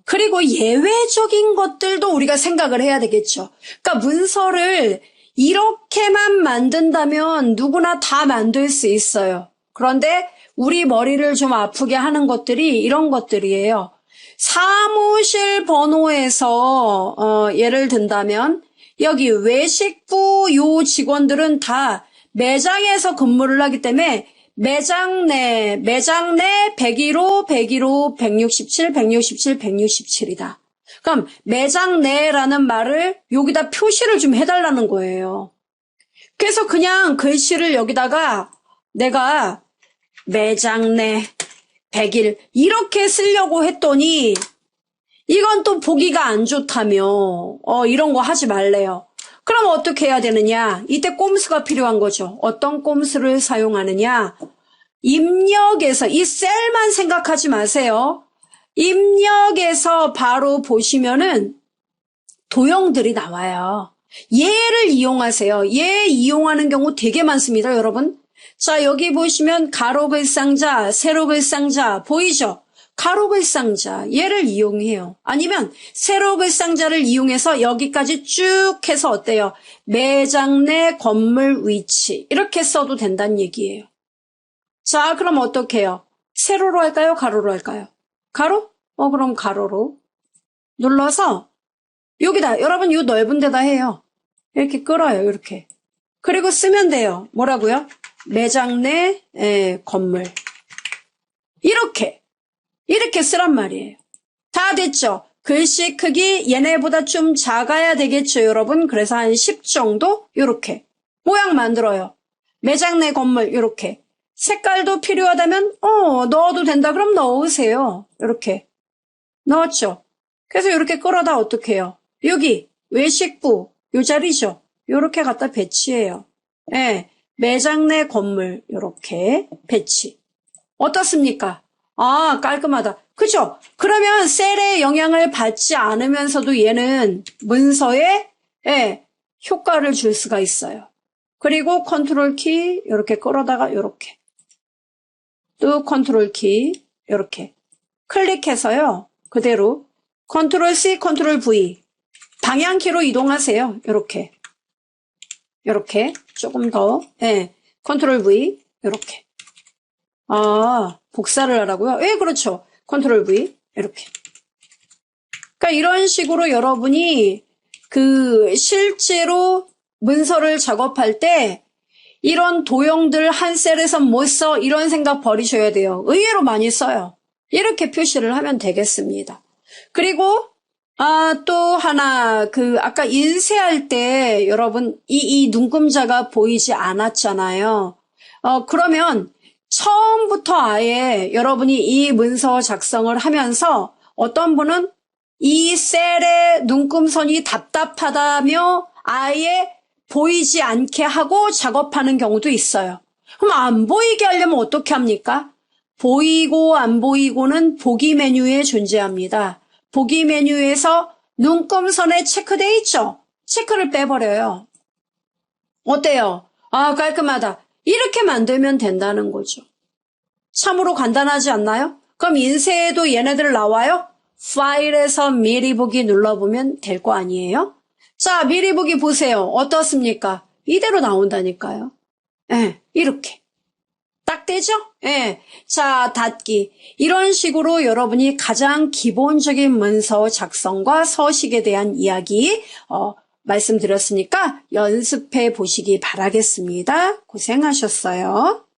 [SPEAKER 1] 그리고 예외적인 것들도 우리가 생각을 해야 되겠죠. 그러니까 문서를 이렇게만 만든다면 누구나 다 만들 수 있어요. 그런데 우리 머리를 좀 아프게 하는 것들이 이런 것들이에요. 사무실 번호에서 예를 든다면 여기 외식부 요 직원들은 다 매장에서 근무를 하기 때문에 매장 내 101호, 167, 167이다. 그럼 매장 내라는 말을 여기다 표시를 좀 해달라는 거예요. 그래서 그냥 글씨를 여기다가 내가 매장 내 100일 이렇게 쓰려고 했더니 이건 또 보기가 안 좋다며 이런 거 하지 말래요. 그럼 어떻게 해야 되느냐? 이때 꼼수가 필요한 거죠. 어떤 꼼수를 사용하느냐? 입력에서 이 셀만 생각하지 마세요. 입력에서 바로 보시면은 도형들이 나와요. 얘를 이용하세요. 얘 이용하는 경우 되게 많습니다, 여러분. 자, 여기 보시면 가로 글상자, 세로 글상자 보이죠? 가로 글상자 얘를 이용해요. 아니면 세로 글상자를 이용해서 여기까지 쭉 해서 어때요? 매장 내 건물 위치 이렇게 써도 된다는 얘기예요. 자, 그럼 어떻게 해요? 세로로 할까요? 가로로 할까요? 가로? 그럼 가로로 눌러서 여기다 여러분 이 넓은 데다 해요. 이렇게 끌어요. 이렇게. 그리고 쓰면 돼요. 뭐라고요? 매장 내 건물 이렇게 쓰란 말이에요. 다 됐죠? 글씨 크기 얘네보다 좀 작아야 되겠죠, 여러분? 그래서 한 10 정도? 이렇게 모양 만들어요. 매장 내 건물 이렇게. 색깔도 필요하다면 넣어도 된다. 그럼 넣으세요. 이렇게 넣었죠. 그래서 이렇게 끌어다 어떻게 해요? 여기 외식부 요 자리죠. 이렇게 갖다 배치해요. 예, 매장 내 건물 이렇게 배치. 어떻습니까? 아, 깔끔하다. 그죠? 그러면 셀의 영향을 받지 않으면서도 얘는 문서에 효과를 줄 수가 있어요. 그리고 컨트롤 키 이렇게 끌어다가 이렇게 또 컨트롤 키 이렇게 클릭해서요. 그대로 컨트롤 C, 컨트롤 V 방향키로 이동하세요. 이렇게 조금 더 컨트롤 V 이렇게 복사를 하라고요? 예, 그렇죠. 컨트롤 V 이렇게. 그러니까 이런 식으로 여러분이 실제로 문서를 작업할 때 이런 도형들 한 셀에서 못 써 이런 생각 버리셔야 돼요. 의외로 많이 써요. 이렇게 표시를 하면 되겠습니다. 그리고 또 하나 아까 인쇄할 때 여러분 이 눈금자가 보이지 않았잖아요. 그러면 처음부터 아예 여러분이 이 문서 작성을 하면서 어떤 분은 이 셀의 눈금선이 답답하다며 아예 보이지 않게 하고 작업하는 경우도 있어요. 그럼 안 보이게 하려면 어떻게 합니까? 보이고 안 보이고는 보기 메뉴에 존재합니다. 보기 메뉴에서 눈금선에 체크되어 있죠? 체크를 빼버려요. 어때요? 깔끔하다. 이렇게 만들면 된다는 거죠. 참으로 간단하지 않나요? 그럼 인쇄에도 얘네들 나와요? 파일에서 미리 보기 눌러보면 될 거 아니에요? 자, 미리 보기 보세요. 어떻습니까? 이대로 나온다니까요. 이렇게. 딱 되죠? 자, 닫기. 이런 식으로 여러분이 가장 기본적인 문서 작성과 서식에 대한 이야기 말씀드렸으니까 연습해 보시기 바라겠습니다. 고생하셨어요.